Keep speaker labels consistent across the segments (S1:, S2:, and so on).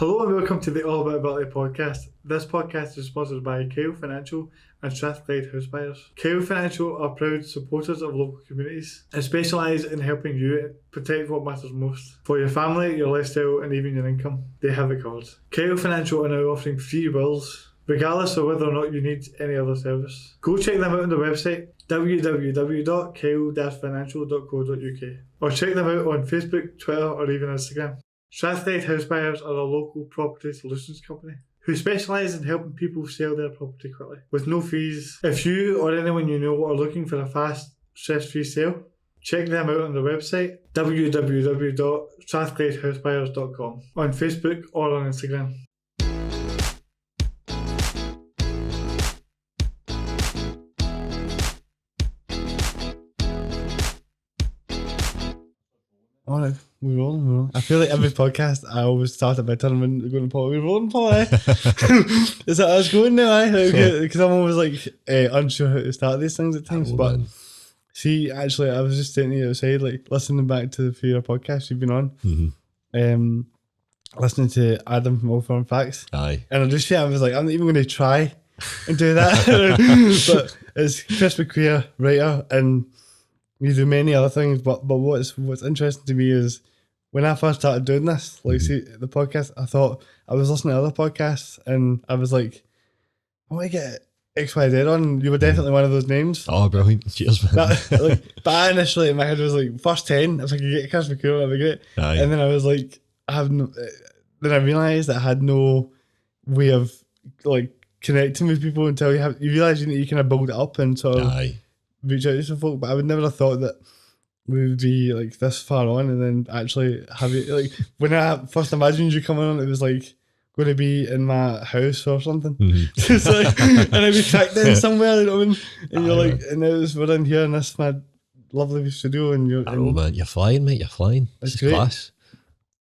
S1: Hello and welcome to the All About Ability podcast. This podcast is sponsored by Kyle Financial and Strathclyde House Buyers. Kyle Financial are proud supporters of local communities and specialise in helping you protect what matters most. For your family, your lifestyle and even your income, they have it covered. Kyle Financial are now offering free wills, regardless of whether or not you need any other service. Go check them out on their website, www.kyle-financial.co.uk, or check them out on Facebook, Twitter or even Instagram. Strathclyde House Buyers are a local property solutions company who specialise in helping people sell their property quickly with no fees. If you or anyone you know are looking for a fast, stress-free sale, check them out on their website, www.strathclydehousebuyers.com, on Facebook or on Instagram.
S2: Alright, we're rolling. I feel like every podcast I always start at my turn when going to Paul. We're rolling, Paul, eh? Is that us going now, because I'm always like unsure how to start these things at times. But see, actually, I was just sitting outside, like listening back to the few podcasts you've been on. Listening to Adam from All Firm Facts.
S3: Aye.
S2: And I was like, I'm not even going to try and do that. But it's Chris McQueer, writer, and you do many other things, but what's interesting to me is when I first started doing this, like see the podcast, I thought I was listening to other podcasts and I was like, I want to get XYZ on. You were definitely one of those names.
S3: Oh, brilliant. Cheers, man.
S2: But I initially in my head was like, first 10, if I could get Chris McQueer, that'd be great.
S3: Aye.
S2: And then I was like, then I realised that I had no way of like connecting with people until you realise you kind of build it up and sort of reach out to some folk, but I would never have thought that we would be like this far on and then actually have it, like when I first imagined you coming on, it was like going to be in my house or something. It's like, and I'd be tracked in somewhere, you know what I mean? And you're like, and now we're in here in this mad lovely studio and you're
S3: man, you're flying, mate, you're flying. This is
S2: great.
S3: Class.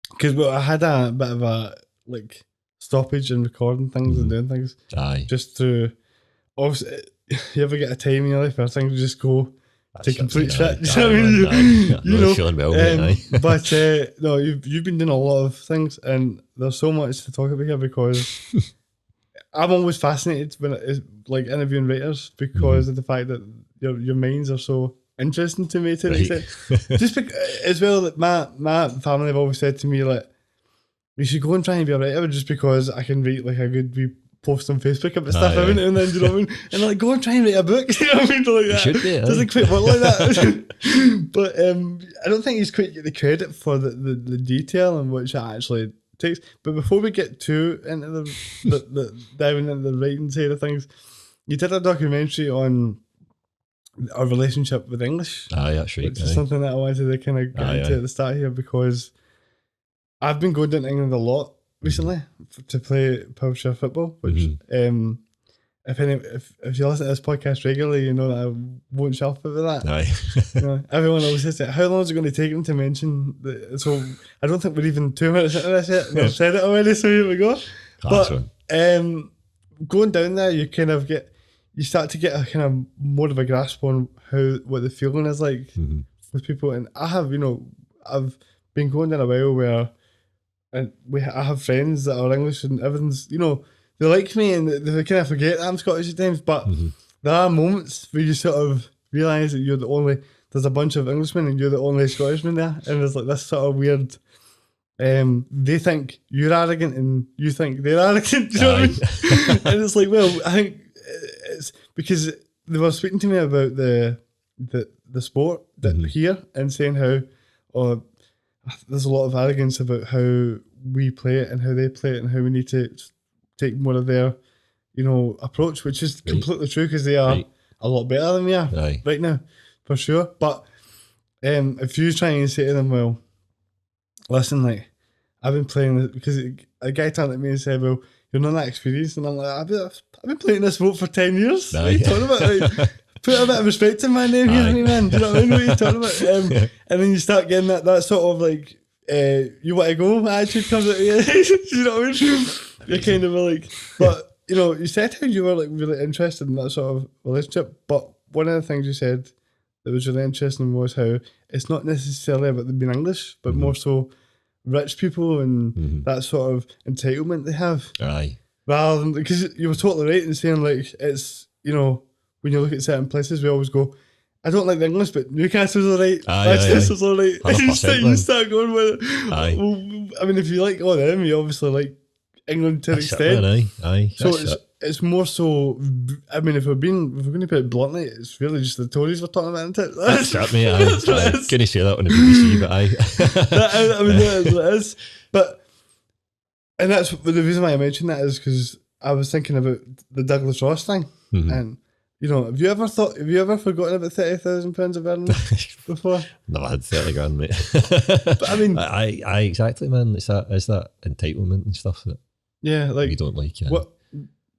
S2: Because I had a bit of a like stoppage in recording things and doing things.
S3: Aye.
S2: Just through, obviously, you ever get a time in your life where things just go to complete shit? You know what I mean? You know,
S3: feeling well, mate,
S2: but no, you've been doing a lot of things, and there's so much to talk about here because I'm always fascinated when it's like interviewing writers because of the fact that your minds are so interesting to me to an extent. Just as well, like my family have always said to me like, you should go and try and be a writer just because I can write like a good wee post on Facebook about stuff and then, do you know what I mean? And like, go and try and write a book, you know what I mean? Like that.
S3: Should be,
S2: doesn't quite work like that. But I don't think he's quite get the credit for the detail and which it actually takes. But before we get too into the diving into the writing side of things, you did a documentary on our relationship with English.
S3: Aye, that's right.
S2: Which is something that I wanted to kind of get into at the start here because I've been going down to England a lot recently to play pubshire football, which if you listen to this podcast regularly, you know that I won't shelf about that.
S3: Aye.
S2: You know, everyone always says that. How long is it going to take them to mention that? So I don't think we're even 2 minutes into this yet. I've said it already, so here we go.
S3: Class
S2: but
S3: one.
S2: Going down there, you start to get a kind of more of a grasp on what the feeling is like with people. And I've been going down a while where I have friends that are English and everything's, you know, they like me and they kind of forget that I'm Scottish at times, but there are moments where you sort of realise that there's a bunch of Englishmen and you're the only Scottishman there, and there's like this sort of weird, they think you're arrogant and you think they're arrogant, you know what I mean? And it's like, well, I think it's because they were speaking to me about the sport here and saying how, there's a lot of arrogance about how we play it and how they play it and how we need to take more of their, you know, approach, which is completely true because they are a lot better than we are right now, for sure. But if you try and say to them, well, listen, like, I've been playing this, because a guy turned at me and said, well, you're not that experienced, and I'm like, I've been playing this sport for 10 years. What are you talking about? Like, put a bit of respect in my name here, man. Do you know what I mean? What are you talking about? And then you start getting that sort of like, you want to go attitude comes out of you. You know what I mean? You're kind of like, but you know, you said how you were like really interested in that sort of relationship. But one of the things you said that was really interesting was how it's not necessarily about them being English, but more so rich people and that sort of entitlement they have.
S3: Aye.
S2: Rather than, because you were totally right in saying, like, it's, you know, when you look at certain places, we always go, I don't like the English, but Newcastle's all right. Manchester's all right. You start going with it.
S3: Aye.
S2: Well, I mean, if you like all them, you obviously like England to an extent.
S3: Aye.
S2: So it's more so, I mean, if we're going to put it bluntly, it's really just the Tories we're talking about, isn't it?
S3: That's it, mate. I couldn't say that on the BBC, but aye.
S2: I mean, that is what it is. But, and that's the reason why I mentioned that is because I was thinking about the Douglas Ross thing. And, you know, have you ever forgotten about £30,000 of earnings before?
S3: No, I had 30 grand, mate.
S2: But I mean,
S3: I exactly, man. It's that entitlement and stuff that we don't like. Yeah.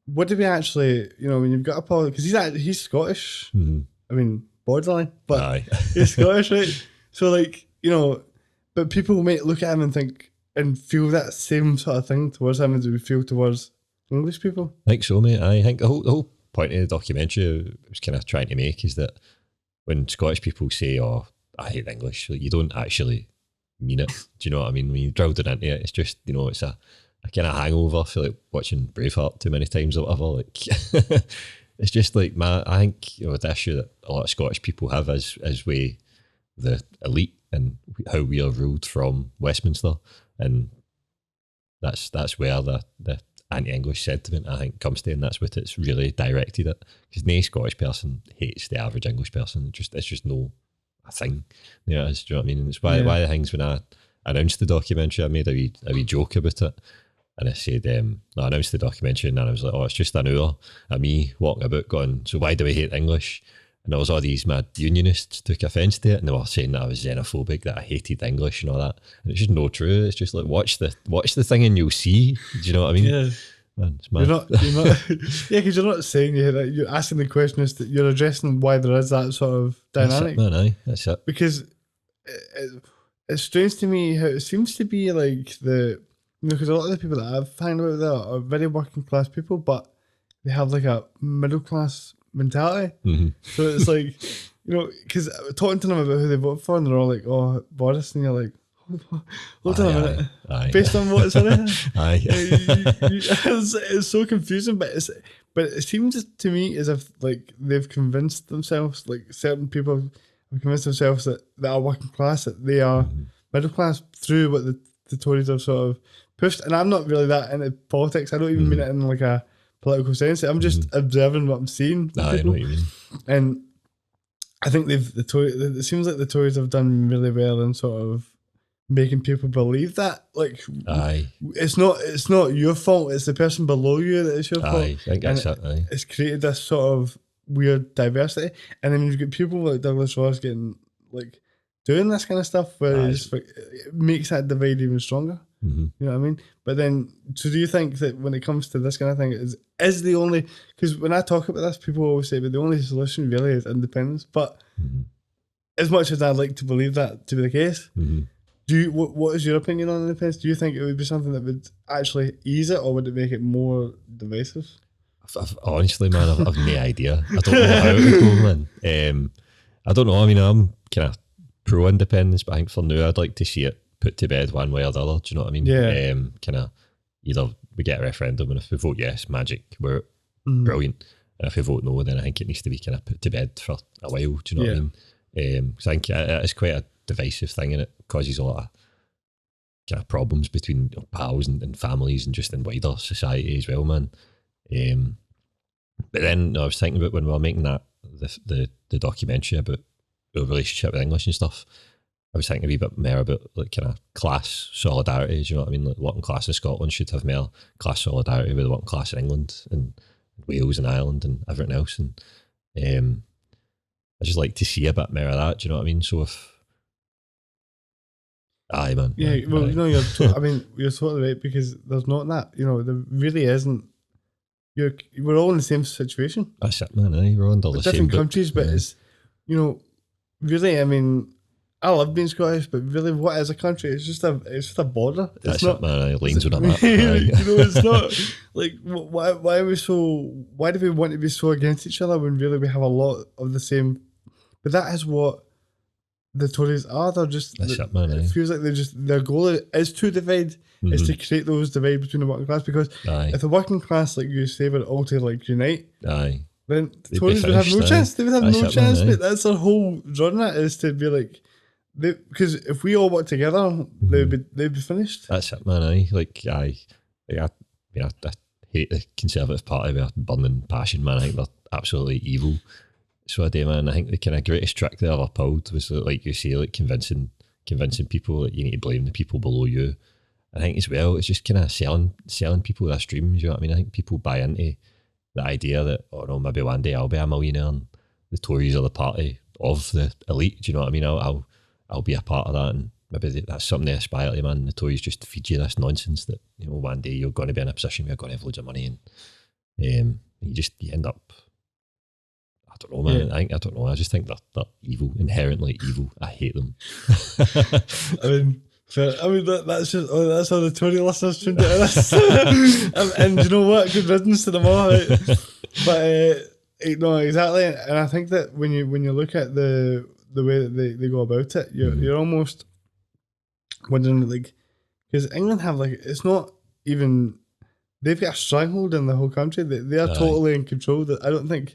S2: What do we actually, you know, when you've got a politician, because he's Scottish. I mean, borderline, but he's Scottish, right? So, like, you know, but people might look at him and think and feel that same sort of thing towards him as we feel towards English people.
S3: I think so, mate. I think the whole point of the documentary I was kind of trying to make is that when Scottish people say, "Oh, I hate English," like, you don't actually mean it. Do you know what I mean? When you drill down into it, it's just, you know, it's a kind of hangover. I feel like watching Braveheart too many times or whatever. Like, it's just like, I think, you know, the issue that a lot of Scottish people have is we the elite and how we are ruled from Westminster, and that's where the anti-English sentiment, I think, comes to, and that's what it's really directed at. Because no Scottish person hates the average English person. It's just no a thing. You know, do you know what I mean? And it's why the things when I announced the documentary, I made a wee joke about it, and I said, I announced the documentary, and I was like, oh, it's just an hour of me walking about going, so why do we hate English? And there was all these mad unionists took offence to it, and they were saying that I was xenophobic, that I hated English and all that. And it's just no true. It's just like, watch the thing and you'll see. Do you know what I mean?
S2: Yeah.
S3: Man, it's mad.
S2: You're not yeah, because you're not saying you're asking the question, is that you're addressing why there is that sort of dynamic.
S3: That's it, man, aye. That's it.
S2: Because it's strange to me how it seems to be like because a lot of the people that I've found out there are very working class people, but they have like a middle class mentality. So it's like, you know, because talking to them about who they vote for, and they're all like, oh, Boris, and you're like, hold on a minute.
S3: Aye.
S2: Based on what's in it?
S3: Aye.
S2: It's so confusing, but it seems to me as if like they've convinced themselves, like certain people have convinced themselves that they are working class, that they are middle class through what the Tories have sort of pushed. And I'm not really that into politics. I don't even mean it in like a political sense. I'm just observing what I'm seeing.
S3: I know what you mean.
S2: And I think it seems like the Tories have done really well in sort of making people believe that, like, it's not your fault, it's the person below you that it's your fault.
S3: I think that's it.
S2: It's created this sort of weird diversity, and then you've got people like Douglas Ross getting like doing this kind of stuff where it makes that divide even stronger. You know what I mean? But then, so do you think that when it comes to this kind of thing, is the only, because when I talk about this, people always say, but the only solution really is independence. But as much as I'd like to believe that to be the case, what is your opinion on independence? Do you think it would be something that would actually ease it, or would it make it more divisive?
S3: Honestly, man, I've no idea. I don't know how it would go, man. I don't know. I mean, I'm kind of pro independence, but I think for now, I'd like to see it put to bed one way or the other. Do you know what I mean?
S2: Yeah.
S3: Kind of either we get a referendum, and if we vote yes, magic, we're brilliant. And if we vote no, then I think it needs to be kind of put to bed for a while. Do you know what I mean? Because I think it's quite a divisive thing, and it causes a lot of kind of problems between pals and families and just in wider society as well, man. But then I was thinking about when we were making the documentary about our relationship with English and stuff, I was thinking a wee bit more about like kind of class solidarity. Do you know what I mean? Like working class in Scotland should have more class solidarity with the working class in England and Wales and Ireland and everything else. And I just like to see a bit more of that. Do you know what I mean? So if aye, man.
S2: Yeah, well, aye. No, you're totally right, because there's not that. You know, there really isn't. We're all in the same situation.
S3: That's it, man. Aye, we're under the same
S2: different countries, but it's, you know, really. I mean, I love being Scottish, but really, what is a country? It's just a border.
S3: That's it, man. Lines on a map.
S2: You know, it's not like why are we so? Why do we want to be so against each other when really we have a lot of the same? But that is what the Tories are. They're just.
S3: That's it, man.
S2: It feels like their goal is to divide. Is to create those divide between the working class, because if the working class, like you say, were all to like unite, then the Tories would have no chance. They would have no chance. But that's their whole genre, is to be like, because if we all work together, they'd be finished.
S3: That's it, man. I hate the Conservative Party with a burning passion, man. I think they're absolutely evil. So I do, man. I think the kind of greatest trick they ever pulled was, like you say, like convincing people that you need to blame the people below you. I think as well, it's just kind of selling people this dream. You know what I mean? I think people buy into the idea that, oh no, maybe one day I'll be a millionaire and the Tories are the party of the elite. Do you know what I mean? I'll be a part of that, and maybe that's something they aspire to, man. The Tories just feed you this nonsense that, you know, one day you're going to be in a position where you're going to have loads of money, and you end up. I don't know, man.
S2: Yeah.
S3: I don't know. I just think they're evil, inherently evil. I hate them.
S2: That's just that's how the Tory listeners tuned into this. And you know what? Good riddance to them all. Right? But no, exactly. And I think that when you look at the way that they go about it, you're almost wondering, like, because England have, like, it's not even, they've got a stranglehold in the whole country. They are totally in control. That I don't think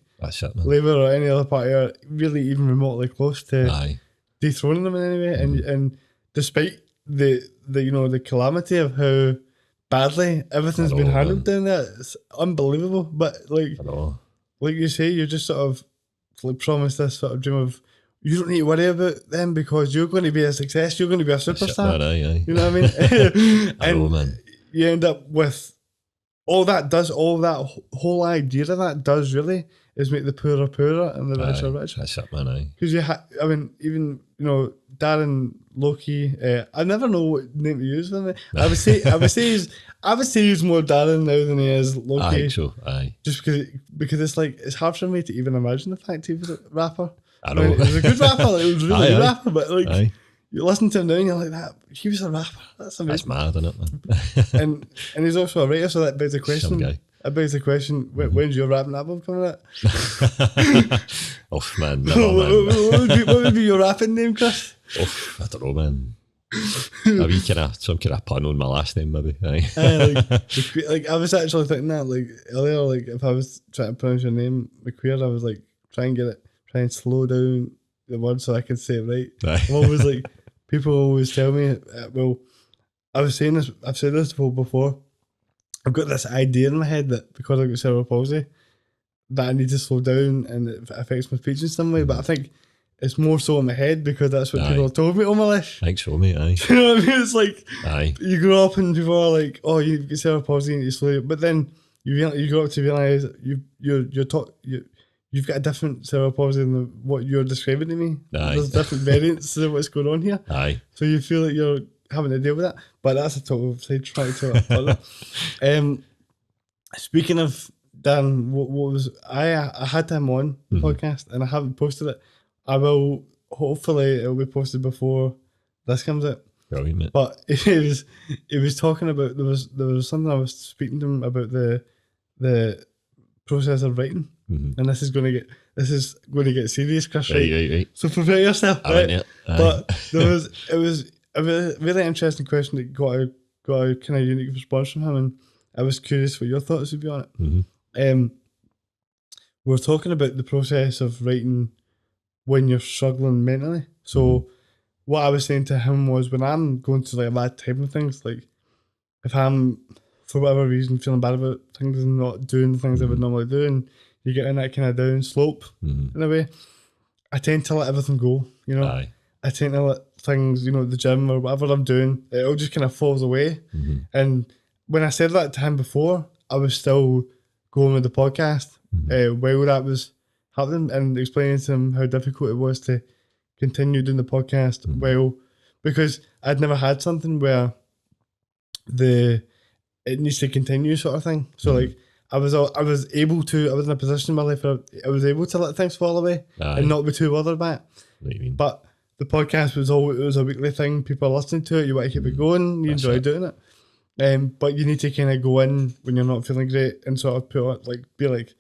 S2: Labour or any other party are really even remotely close to dethroning them in any way. And despite the calamity of how badly everything's been handled down there, it's unbelievable. But like you say, you're just sort of like promised this sort of dream of, you don't need to worry about them because you're going to be a success, you're going to be a superstar. You know what I mean? And you end up with all that whole idea of that does really is make the poorer poorer and the richer richer.
S3: That's it, man.
S2: Because even Darren Loki, I never know what name to use for him. I would say he's more Darren now than he is Loki.
S3: I think so.
S2: Just because it's hard for me to even imagine the fact he was a rapper.
S3: I know.
S2: He was a good rapper. He was a really good rapper, but like you listen to him now and you're like, that he was a rapper. That's amazing.
S3: That's mad, isn't it, man?
S2: and he's also a writer, so that begs the question. That begs the question: when's your rapping album coming out?
S3: Oh man, never, man.
S2: What would be your rapping name, Chris?
S3: Oh, I don't know, man. A wee some kind of pun on my last name, maybe.
S2: Like I was actually thinking that, like, earlier, like if I was trying to pronounce your name McQueer, I was like try and slow down the word so I could say it right. I'm always like, people always tell me, I've said this before. I've got this idea in my head that because I've got cerebral palsy, that I need to slow down and it affects my speech in some way. But I think it's more so in my head because that's what people have told me all my life.
S3: I think so, mate.
S2: You know what I mean? It's like you grow up and people are like, "Oh, you've got cerebral palsy and you slow down," but then you grow up to realise you've got a different cerebral palsy than what you're describing to me. There's different variants of what's going on here. So you feel like you're having to deal with that. But that's a total sidetrack to it further. Speaking of Dan, what was I had him on the podcast and I haven't posted it. I will, hopefully it'll be posted before this comes out.
S3: Brilliant, mate.
S2: But it was talking about there was something I was speaking to him about the process of writing. And this is going to get serious, Chris.
S3: Right.
S2: So prepare yourself. Right? But it was a really interesting question that got a kind of unique response from him, and I was curious what your thoughts would be on it. We're talking about the process of writing when you're struggling mentally. So what I was saying to him was, when I'm going through like a bad time of things, like if I'm for whatever reason feeling bad about things and not doing the things I would normally do, and you get in that kind of down slope in a way, I tend to let everything go, you know. I tend to let things, you know, the gym or whatever I'm doing, it all just kind of falls away. And when I said that to him before, I was still going with the podcast while that was happening, and explaining to him how difficult it was to continue doing the podcast because I'd never had something where it needs to continue sort of thing. So like I was able to, I was in a position in my life where I was able to let things fall away and not be too bothered by it.
S3: What do you mean?
S2: But the podcast was a weekly thing. People are listening to it. You want to keep it going. You enjoy doing it. But you need to kind of go in when you're not feeling great and sort of be like,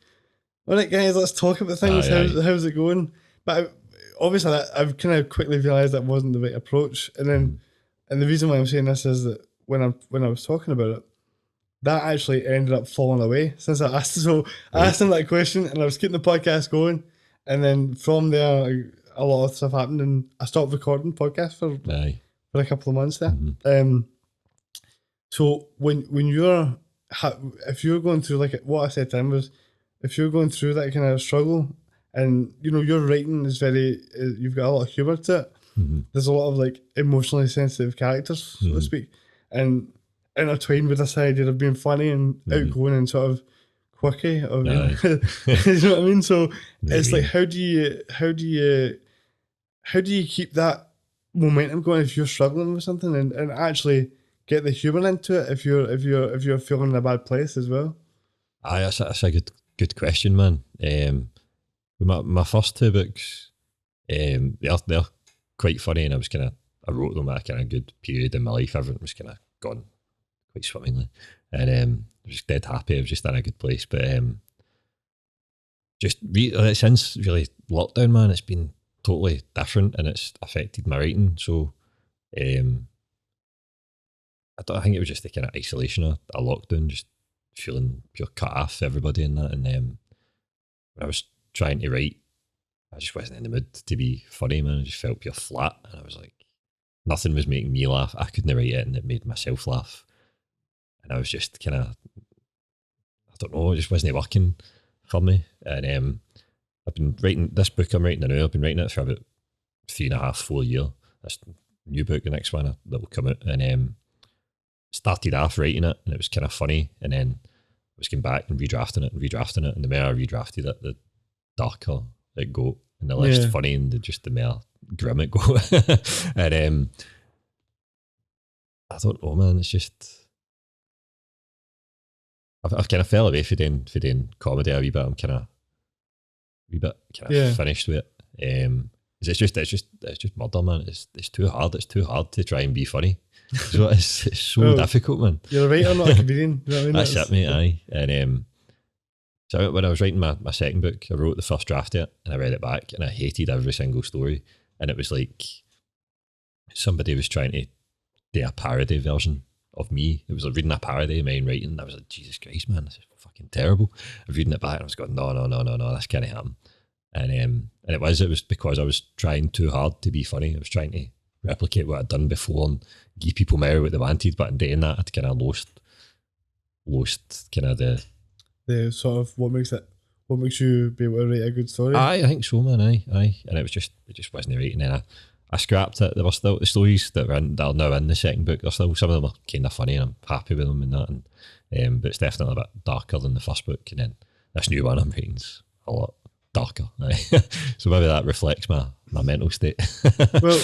S2: all right, guys, let's talk about things. How's it going? But obviously I've kind of quickly realised that wasn't the right approach, and then and the reason why I'm saying this is that when I was talking about it, that actually ended up falling away since I asked. So I asked him that question, and I was keeping the podcast going, and then from there, a lot of stuff happened, and I stopped recording podcasts for a couple of months there. So when you're if you're going through, like what I said to him was, if you're going through that kind of struggle, and you know your writing is very, you've got a lot of humour to it. There's a lot of like emotionally sensitive characters, so to speak, and intertwined with this idea of being funny and outgoing and sort of quirky, or you know what I mean. So it's like, how do you keep that momentum going if you're struggling with something, and actually get the humour into it if you're feeling in a bad place as well?
S3: That's a good question, man. My first two books, they're quite funny, and I wrote them at a kind of good period in my life. Everything was kind of gone quite swimmingly, and I was dead happy. I was just in a good place. But since really lockdown, man, it's been totally different, and it's affected my writing. So I think it was just the kind of isolation of lockdown, just feeling pure cut off everybody and that. And when I was trying to write, I just wasn't in the mood to be funny, man. I just felt pure flat, and I was like, nothing was making me laugh. I couldn't write it, and it made myself laugh. And I was just kind of, I don't know, it just wasn't working for me. And I've been writing this book I'm writing now. I've been writing it for about 3.5, 4 years. This new book, the next one that will come out, and started off writing it, and it was kind of funny, and then I was going back and redrafting it, and the more I redrafted it, the darker it got, and the less funny, and the more grim it got. And I don't know, man. It's just I've kind of fell away from doing comedy a wee bit. I'm kind of finished with it. It's just murder, man. It's too hard. It's too hard to try and be funny. So it's so difficult, man.
S2: You're a writer, not a comedian. You know what I mean?
S3: That's it, mate. Aye. And so when I was writing my second book, I wrote the first draft of it, and I read it back, and I hated every single story. And it was like somebody was trying to do a parody version of me. It was like reading a parody of mine writing, and I was like, Jesus Christ, man, this is fucking terrible. I was reading it back, and I was going, no, this can't happen. And it was because I was trying too hard to be funny. I was trying to replicate what I'd done before and give people more what they wanted, but in doing that, I'd kind of lost kind of
S2: the sort of what makes you be able to write a good story.
S3: I think so, man. Aye. And it just wasn't right. And then I scrapped it. There were still the stories that are now in the second book. There's still some of them are kind of funny, and I'm happy with them and that. And but it's definitely a bit darker than the first book. And then this new one I'm writing's a lot darker. So maybe that reflects my mental state.
S2: Well,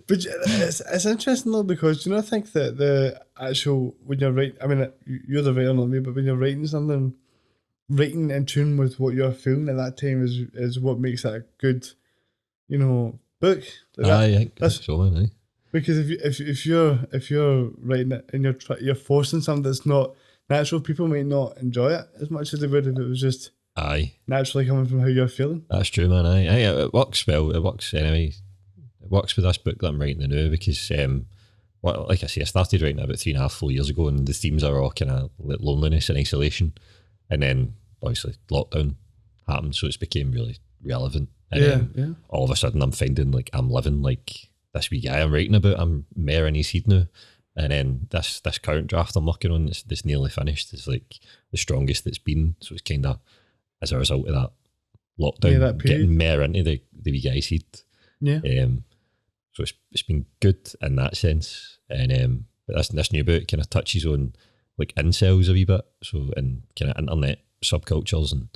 S2: but it's interesting though, because I think that the actual, when you're writing, I mean, you're the writer, not me, but when you're writing something, writing in tune with what you're feeling at that time is what makes it a good, book.
S3: I think that's so, man.
S2: Because if you're writing it and you're forcing something that's not natural, people might not enjoy it as much as they would if it was just naturally coming from how you're feeling. That's
S3: true, man. It works well. It works anyway. It works with this book that I'm writing now because, like I say, I started writing it about 3.5, 4 years ago, and the themes are all kind of like loneliness and isolation, and then obviously lockdown happened, so it's became really relevant. And all of a sudden, I'm finding like I'm living like this wee guy I'm writing about. I'm more in his head now. And then this current draft I'm working on, that's nearly finished, is like the strongest it's been. So it's kind of as a result of that lockdown,
S2: that
S3: getting more into the wee guy's head.
S2: Yeah.
S3: So it's been good in that sense. And but this new book kind of touches on like incels a wee bit. So and kind of internet subcultures and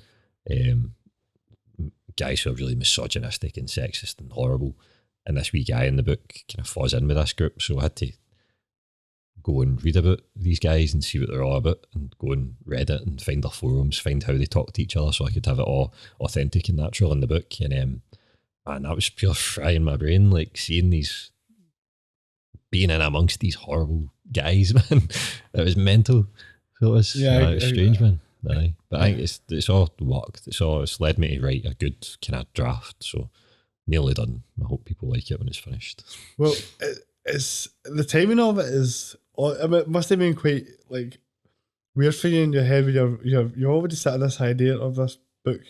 S3: guys who are really misogynistic and sexist and horrible. And this wee guy in the book kind of falls in with this group. So I had to go and read about these guys and see what they're all about, and go and Reddit and find their forums, find how they talk to each other, so I could have it all authentic and natural in the book. And man, that was pure frying my brain, like seeing these, being in amongst these horrible guys, man. It was mental. So it was, it was strange, man. But I think it's all worked. It's led me to write a good kind of draft. So nearly done. I hope people like it when it's finished.
S2: Well, it's the timing of it is. I mean, it must have been quite like weird for you in your head. Where you're already sat in this idea of this book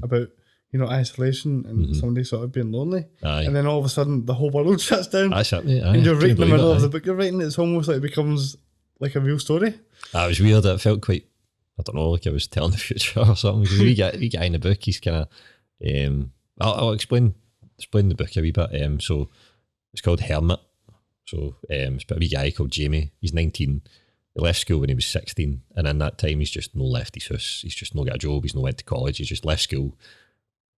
S2: about isolation and somebody sort of being lonely, and then all of a sudden the whole world shuts down.
S3: That's it, mate.
S2: And you're right in the middle of the book you're writing. It's almost like it becomes like a real story.
S3: It was weird. It felt quite, I don't know, like I was telling the future or something. We get in the book. He's kind of. I'll explain the book a wee bit. So it's called Hermit. So it's about a wee guy called Jamie. He's 19. He left school when he was 16, and in that time he's just no left his house. He's just not got a job. He's no went to college. He's just left school,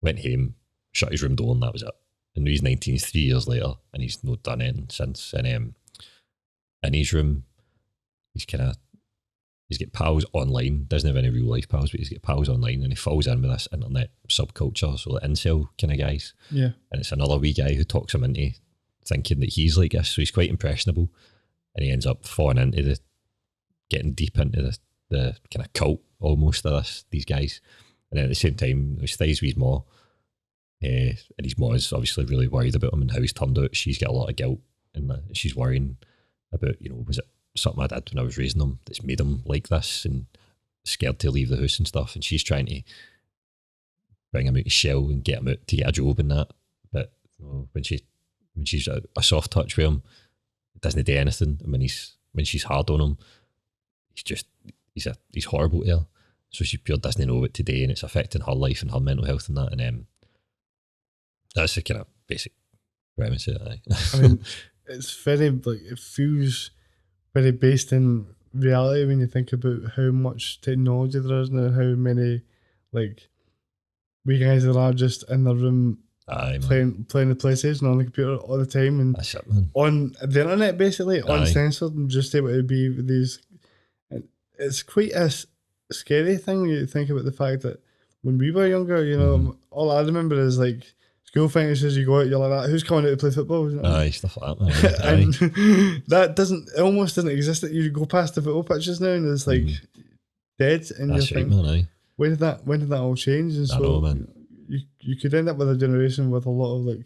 S3: went home, shut his room door, and that was it. And now he's 19. He's 3 years later, and he's not done anything since. And in his room, he's got pals online. Doesn't have any real life pals, but he's got pals online, and he falls in with this internet subculture, so the incel kind of guys.
S2: Yeah.
S3: And it's another wee guy who talks him into thinking that he's like this, so he's quite impressionable, and he ends up falling into getting deep into the kind of cult almost of these guys. And then at the same time, he stays with his ma, and his ma is obviously really worried about him and how he's turned out. She's got a lot of guilt, and she's worrying about, was it something I did when I was raising him that's made him like this and scared to leave the house and stuff. And she's trying to bring him out of his shell and get him out to get a job and that. But when she's a soft touch with him, it doesn't do anything. And when she's hard on him, he's horrible to her. So she pure doesn't know it today, and it's affecting her life and her mental health and that. And that's the kind of basic premise of it.
S2: I mean, it's very it feels very based in reality when you think about how much technology there is now, how many we guys that are just in the room playing the PlayStation on the computer all the time, and
S3: that's it, man.
S2: On the internet basically, uncensored, and just able to be with these. It's quite a scary thing when you think about the fact that when we were younger, all I remember is school finishes, you go out, you're like that. Who's coming out to play football?
S3: Stuff like that, man.
S2: And that almost doesn't exist. That you go past the football pitches now, and it's dead. And
S3: that's
S2: you're
S3: right, man.
S2: When did that all change? And
S3: I know, man.
S2: You could end up with a generation with a lot of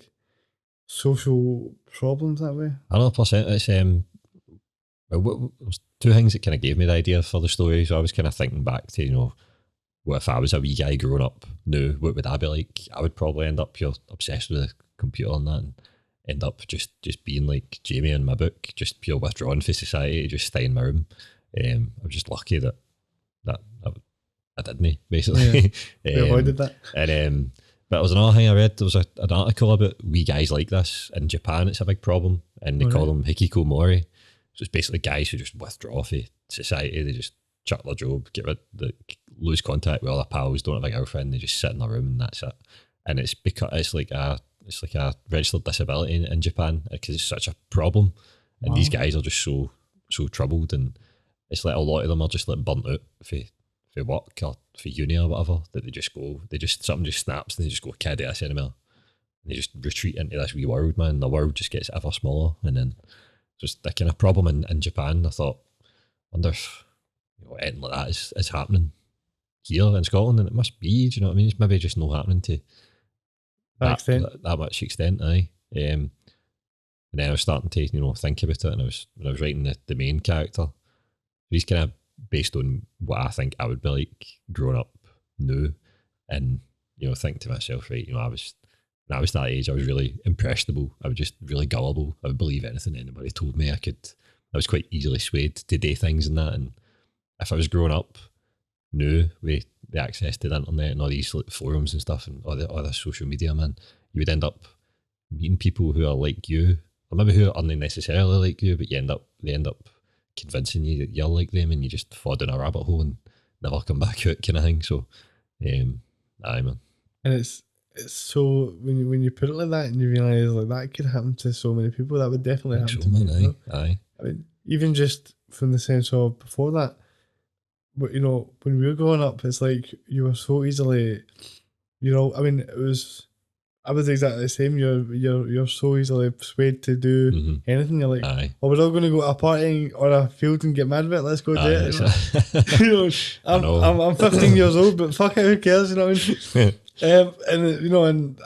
S2: social problems that way.
S3: I know. Plus, it's there's two things that kind of gave me the idea for the story. So I was kind of thinking back to, what if I was a wee guy growing up now, what would I be like? I would probably end up pure obsessed with the computer and that, and end up just being like Jamie in my book, just pure withdrawn from society, just stay in my room. I was just lucky that I didn't, basically.
S2: Yeah, we avoided that.
S3: And but there was another thing I read. There was an article about wee guys like this in Japan. It's a big problem, and they call them hikikomori. So it's basically guys who just withdraw from society. They just chuck their job, lose contact with other pals, don't have a girlfriend. They just sit in their room and that's it. And it's because it's like a registered disability in Japan because it's such a problem. And these guys are just so troubled, and it's like a lot of them are just burnt out for work or for uni or whatever, that something just snaps and they just go, can't do this anymore. And they just retreat into this wee world, man. The world just gets ever smaller, and then just the kind of problem in Japan. I thought, wonder if anything like that is happening here in Scotland, and it must be. Do you know what I mean? It's maybe just not happening to that much extent. And then I was starting to think about it, and when I was writing the main character, he's kind of based on what I think I would be like growing up now, and think to myself, right, when I was that age, I was really impressionable. I was just really gullible. I would believe anything anybody told me. I was quite easily swayed to do things and that. And if I was growing up now with the access to the internet and all these forums and stuff and all the social media, man, you would end up meeting people who are like you, or maybe who aren't necessarily like you, but they end up convincing you that you're like them, and you just fall down a rabbit hole and never come back out, kind of thing. So, aye, man.
S2: And it's so when you put it like that and you realise that could happen to so many people, that would definitely happen to me.
S3: Aye.
S2: I mean, even just from the sense of before that, but when we were growing up, it's like you were so easily, I mean, I was exactly the same. You're so easily swayed to do anything. You're like,
S3: aye.
S2: Oh, we're all going to go to a party or a field and get mad about it. Let's go do it. I'm 15 years old, but fuck it, who cares? You know what I mean? And you know, and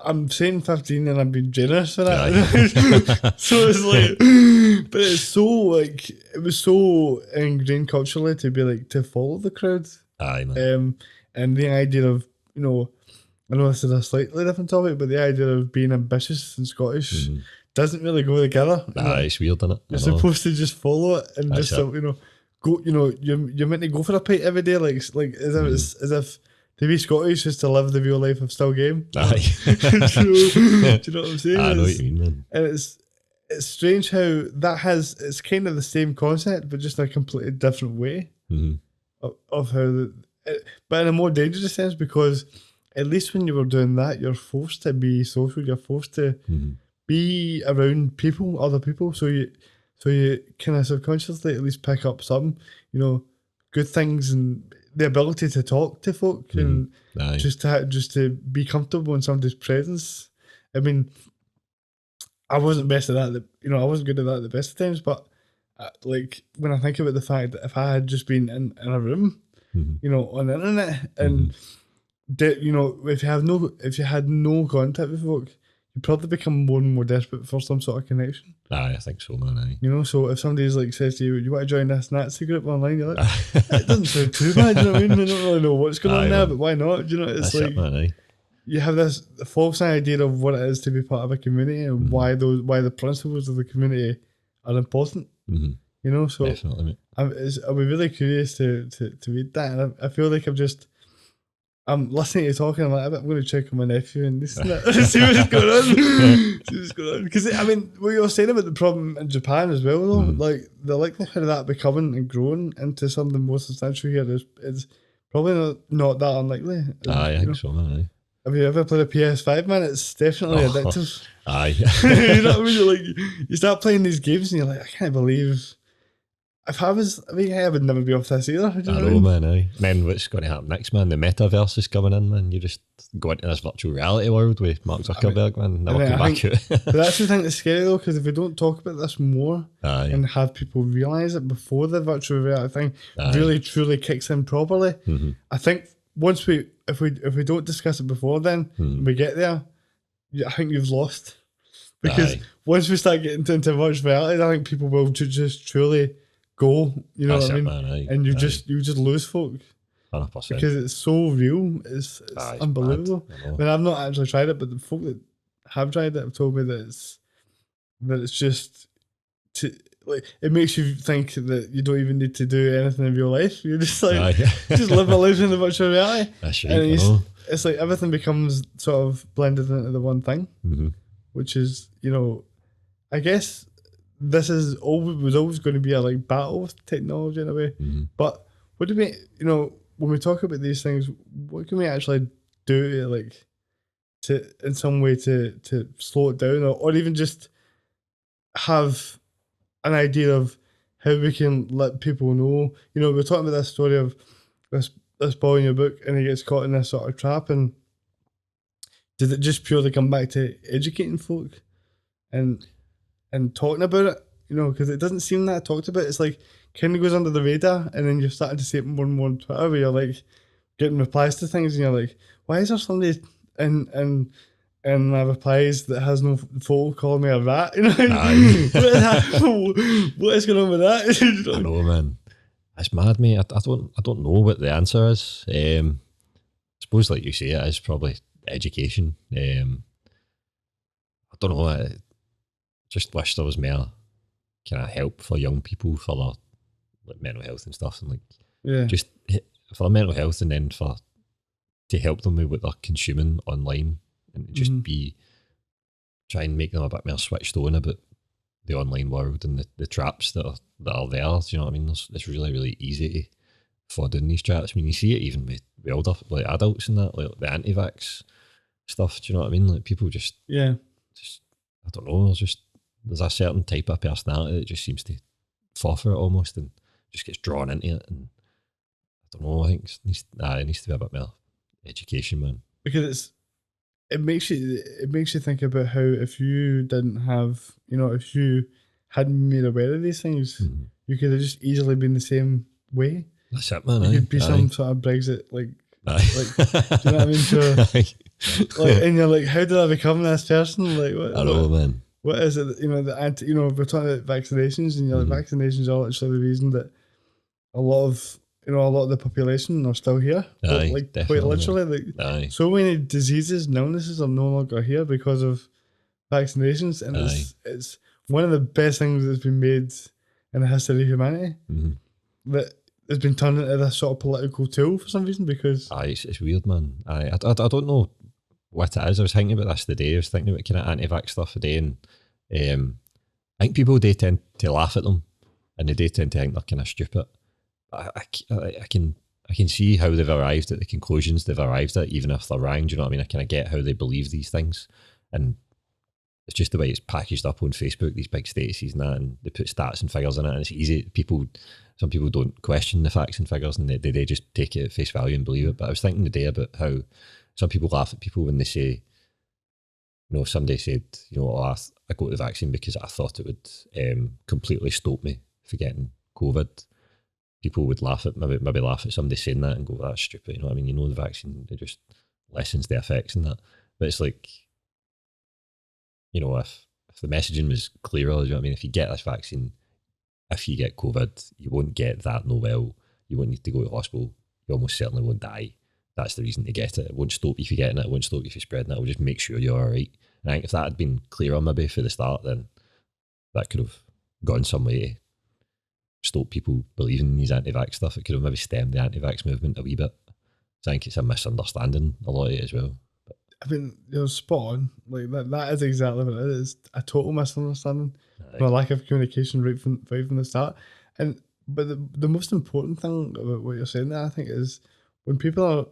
S2: I'm saying 15, and I'm being generous for that. So it's like, but it's so like it was so ingrained culturally to be like to follow the crowd.
S3: Aye, man.
S2: And the idea of, you know, I know this is a slightly different topic, but the idea of being ambitious and Scottish doesn't really go together.
S3: It's weird, isn't it?
S2: You're supposed to just follow it and
S3: That's
S2: just you know, go. You know, you're meant to go for a pint every day, like as if it's as if to be Scottish is to live the real life of still game.
S3: Aye.
S2: Do you know what I'm saying?
S3: I know what you mean, man.
S2: And it's strange how that has it's kind of the same concept, but just in a completely different way of how but in a more dangerous sense, because at least when you were doing that, you're forced to be social. You're forced to be around people, other people. So you kind of subconsciously at least pick up some, you know, good things and the ability to talk to folk and just to be comfortable in somebody's presence. I mean, I wasn't best at that. You know, I wasn't good at that at the best of times. But like when I think about the fact that if I had just been in a room, you know, on the internet and you know, if you had no contact with folk, you probably become more and more desperate for some sort of connection.
S3: Aye, I think so, man. Aye. You
S2: know, so if somebody's like says to you, "You want to join this Nazi group online?" You're like, "It doesn't sound too bad." You know what I mean? I don't really know what's going on there, but why not? You know, it's
S3: that's
S2: like
S3: it, man,
S2: you have this false idea of what it is to be part of a community and why the principles of the community are important. You know, so
S3: definitely, mate.
S2: I'll be really curious to read that, and I feel like I'm listening to you talking. I'm like, I'm going to check on my nephew and this and that. See what's going on. See what's going on. Because I mean, what you were saying about the problem in Japan as well, though, like the likelihood of that becoming and growing into something more substantial here is probably not that unlikely.
S3: Aye, I think so, man. Aye.
S2: Have you ever played a PS5, man? It's definitely addictive.
S3: Aye.
S2: You know what I mean? You're like, you start playing these games and you're like, I can't believe. If I would never be off this either. I know,
S3: man. Aye. And then what's going to happen next, man? The metaverse is coming in, man. You just go into this virtual reality world with Mark Zuckerberg, man. Never come back out.
S2: But that's the thing that's scary, though, because if we don't talk about this more and have people realise it before the virtual reality thing really truly kicks in properly, I think once if we don't discuss it before then, when we get there, I think you've lost. Because once we start getting into virtual reality, I think people will just truly go, you know what I mean?
S3: Man,
S2: and you just lose folk
S3: 100%.
S2: because it's so real. It's unbelievable. I mean, I've not actually tried it, but the folk that have tried it have told me that it's just like it makes you think that you don't even need to do anything in real life. You're just like just live a life in the virtual reality.
S3: That's right.
S2: And it's like everything becomes sort of blended into the one thing, which is, you know, I guess. This was always going to be a like battle with technology in a way. But what do we, you know, when we talk about these things, what can we actually do to in some way to slow it down or even just have an idea of how we can let people know? You know, we're talking about this story of this boy in your book and he gets caught in this sort of trap, and did it just purely come back to educating folk and talking about it, you know, because it doesn't seem that talked about. It's like kind of goes under the radar, and then you're starting to see it more and more on Twitter where you're like getting replies to things, and you're like, why is there somebody in my replies that has no photo calling me a rat? You know, what is going on with that?
S3: I know, man. It's mad, mate. I don't know what the answer is. I suppose, like you say, it is probably education. I don't know. Just wish there was more kind of help for young people for their like mental health and stuff, and like just for their mental health, and then to help them with what they're consuming online, and just try and make them a bit more switched on about the online world and the traps that are there. Do you know what I mean? It's really, really easy to fall down these traps. I mean, you see it even with older like adults and that, like the anti-vax stuff. Do you know what I mean? Like people just I don't know. There's a certain type of personality that just seems to fall for it almost and just gets drawn into it. And I don't know, I think it needs to be a bit more education, man.
S2: Because it makes you think about how if you didn't have, you know, if you hadn't been aware of these things, you could have just easily been the same way.
S3: That's it, man.
S2: You could be some sort of Brexit like Like, do you know what I mean? So, like, and you're like, how did I become this person? Like, what,
S3: I know, man.
S2: What is it? You know, we're talking about vaccinations, and you're like, vaccinations are actually the reason that a lot of the population are still here.
S3: Aye,
S2: like,
S3: definitely,
S2: quite literally,
S3: Aye.
S2: so many diseases and illnesses are no longer here because of vaccinations, and it's one of the best things that's been made in the history of humanity that has been turned into this sort of political tool for some reason. Because
S3: it's weird, man. I don't know what it is. I was thinking about this today. I was thinking about kind of anti-vax stuff today, and I think people do tend to laugh at them, and they do tend to think they're kind of stupid. But I can see how they've arrived at the conclusions they've arrived at, even if they're wrong. Do you know what I mean? I kind of get how they believe these things, and it's just the way it's packaged up on Facebook, these big statuses and that, and they put stats and figures in it, and it's easy. Some people don't question the facts and figures, and they just take it at face value and believe it. But I was thinking today about how some people laugh at people when they say, if somebody said, I got the vaccine because I thought it would completely stop me from getting COVID. People would laugh at maybe laugh at somebody saying that and go, that's stupid. You know what I mean? The vaccine, it just lessens the effects and that. But it's like, if the messaging was clearer, you know what I mean? If you get this vaccine, if you get COVID, you won't get that you won't need to go to hospital, you almost certainly won't die. That's the reason to get it. It won't stop you from getting it, it won't stop you from spreading it, it will just make sure you're alright. And I think if that had been clearer maybe for the start, then that could have gone some way to stop people believing in these anti-vax stuff. It could have maybe stemmed the anti-vax movement a wee bit. So I think it's a misunderstanding, a lot of it as well.
S2: I mean, you're spot on. Like that is exactly what it is. A total misunderstanding, a lack of communication right from the start. But the most important thing about what you're saying there, I think, is when people are,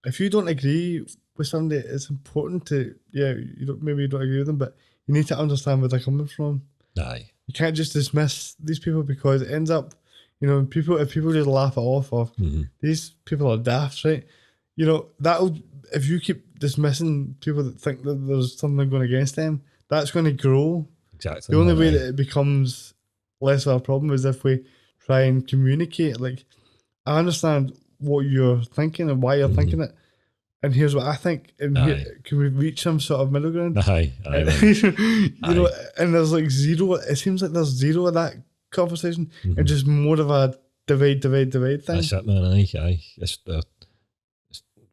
S2: if you don't agree with somebody, it's important to maybe you don't agree with them, but you need to understand where they're coming from.
S3: Aye.
S2: You can't just dismiss these people because it ends up, if people just laugh it off or these people are daft, right? If you keep dismissing people that think that there's something going against them, that's going to grow.
S3: Exactly.
S2: The only way that it becomes less of a problem is if we try and communicate. Like, I understand what you're thinking and why you're thinking it, and here's what I think. And can we reach some sort of middle ground? And there's like zero. It seems like there's zero of that conversation, and just more of a divide thing.
S3: That's it, man. Aye. It's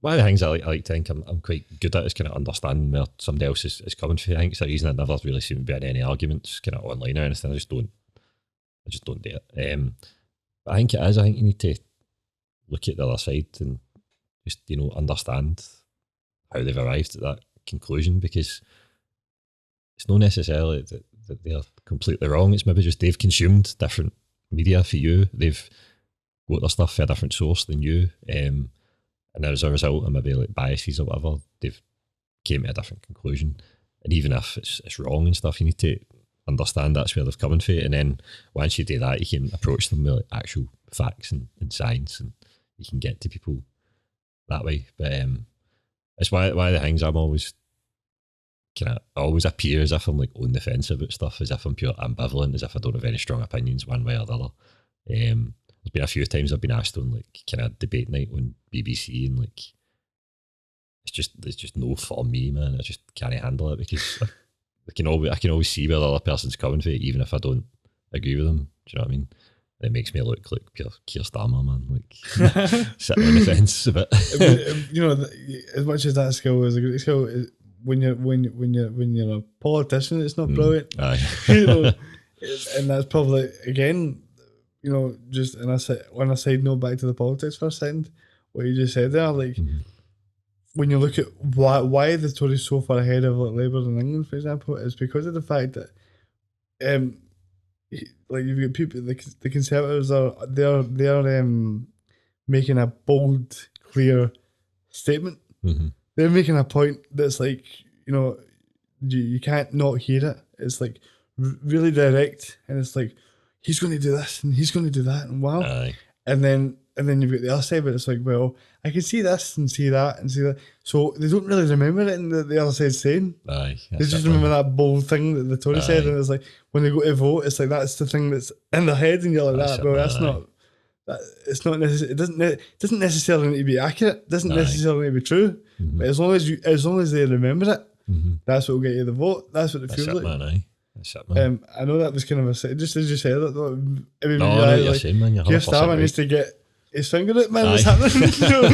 S3: one of the things I like to think I'm quite good at is kind of understanding where somebody else is coming from. I think it's the reason I never really seem to be in any arguments kind of online or anything. I just don't do it. But I think it is. I think you need to look at the other side and just understand how they've arrived at that conclusion, because it's not necessarily that they're completely wrong. It's maybe just they've consumed different media for you. They've got their stuff from a different source than you. And as a result of maybe like biases or whatever, they've came to a different conclusion. And even if it's wrong and stuff, you need to understand that's where they've come from. And then once you do that, you can approach them with like actual facts and science, and you can get to people that way. But it's why the things I'm always always appear as if I'm like on the fence about stuff, as if I'm pure ambivalent, as if I don't have any strong opinions one way or the other. There's been a few times I've been asked on like kind of debate night on BBC, and like it's just no for me, man. I just can't handle it, because I can always see where the other person's coming from, even if I don't agree with them. Do you know what I mean? And it makes me look like pure Keir Starmer, man. Like sitting on the fence a bit.
S2: As much as that skill is a great skill, when you're a politician, it's not brilliant.
S3: Aye.
S2: And that's probably again. Just on a side note, back to the politics for a second, what you just said there, like when you look at why the Tories so far ahead of like Labour in England, for example, is because of the fact that like you've got people, the Conservatives they're making a bold, clear statement. They're making a point that's like, you can't not hear it. It's like really direct, and it's like, he's going to do this and he's going to do that, and wow.
S3: Aye.
S2: And then you've got the other side, but it's like, well, I can see this and see that and see that. So they don't really remember anything that the other side's saying.
S3: Aye.
S2: They just remember that bold thing that the Tory said, and it's like when they go to vote, it's like that's the thing that's in their head, and you're like, that's it's not necessarily, it doesn't necessarily need to be accurate, it doesn't necessarily need to be true, but as long as they remember it, that's what will get you the vote. That's what it feels like.
S3: Man, that's it, man.
S2: I know that was kind of just as you said that though, it made me
S3: No,
S2: realize,
S3: you're
S2: like,
S3: saying, man, you're
S2: Keir
S3: 100%
S2: Starmer
S3: right.
S2: needs to get his finger out, man. What's
S3: Aye.
S2: happening? You know,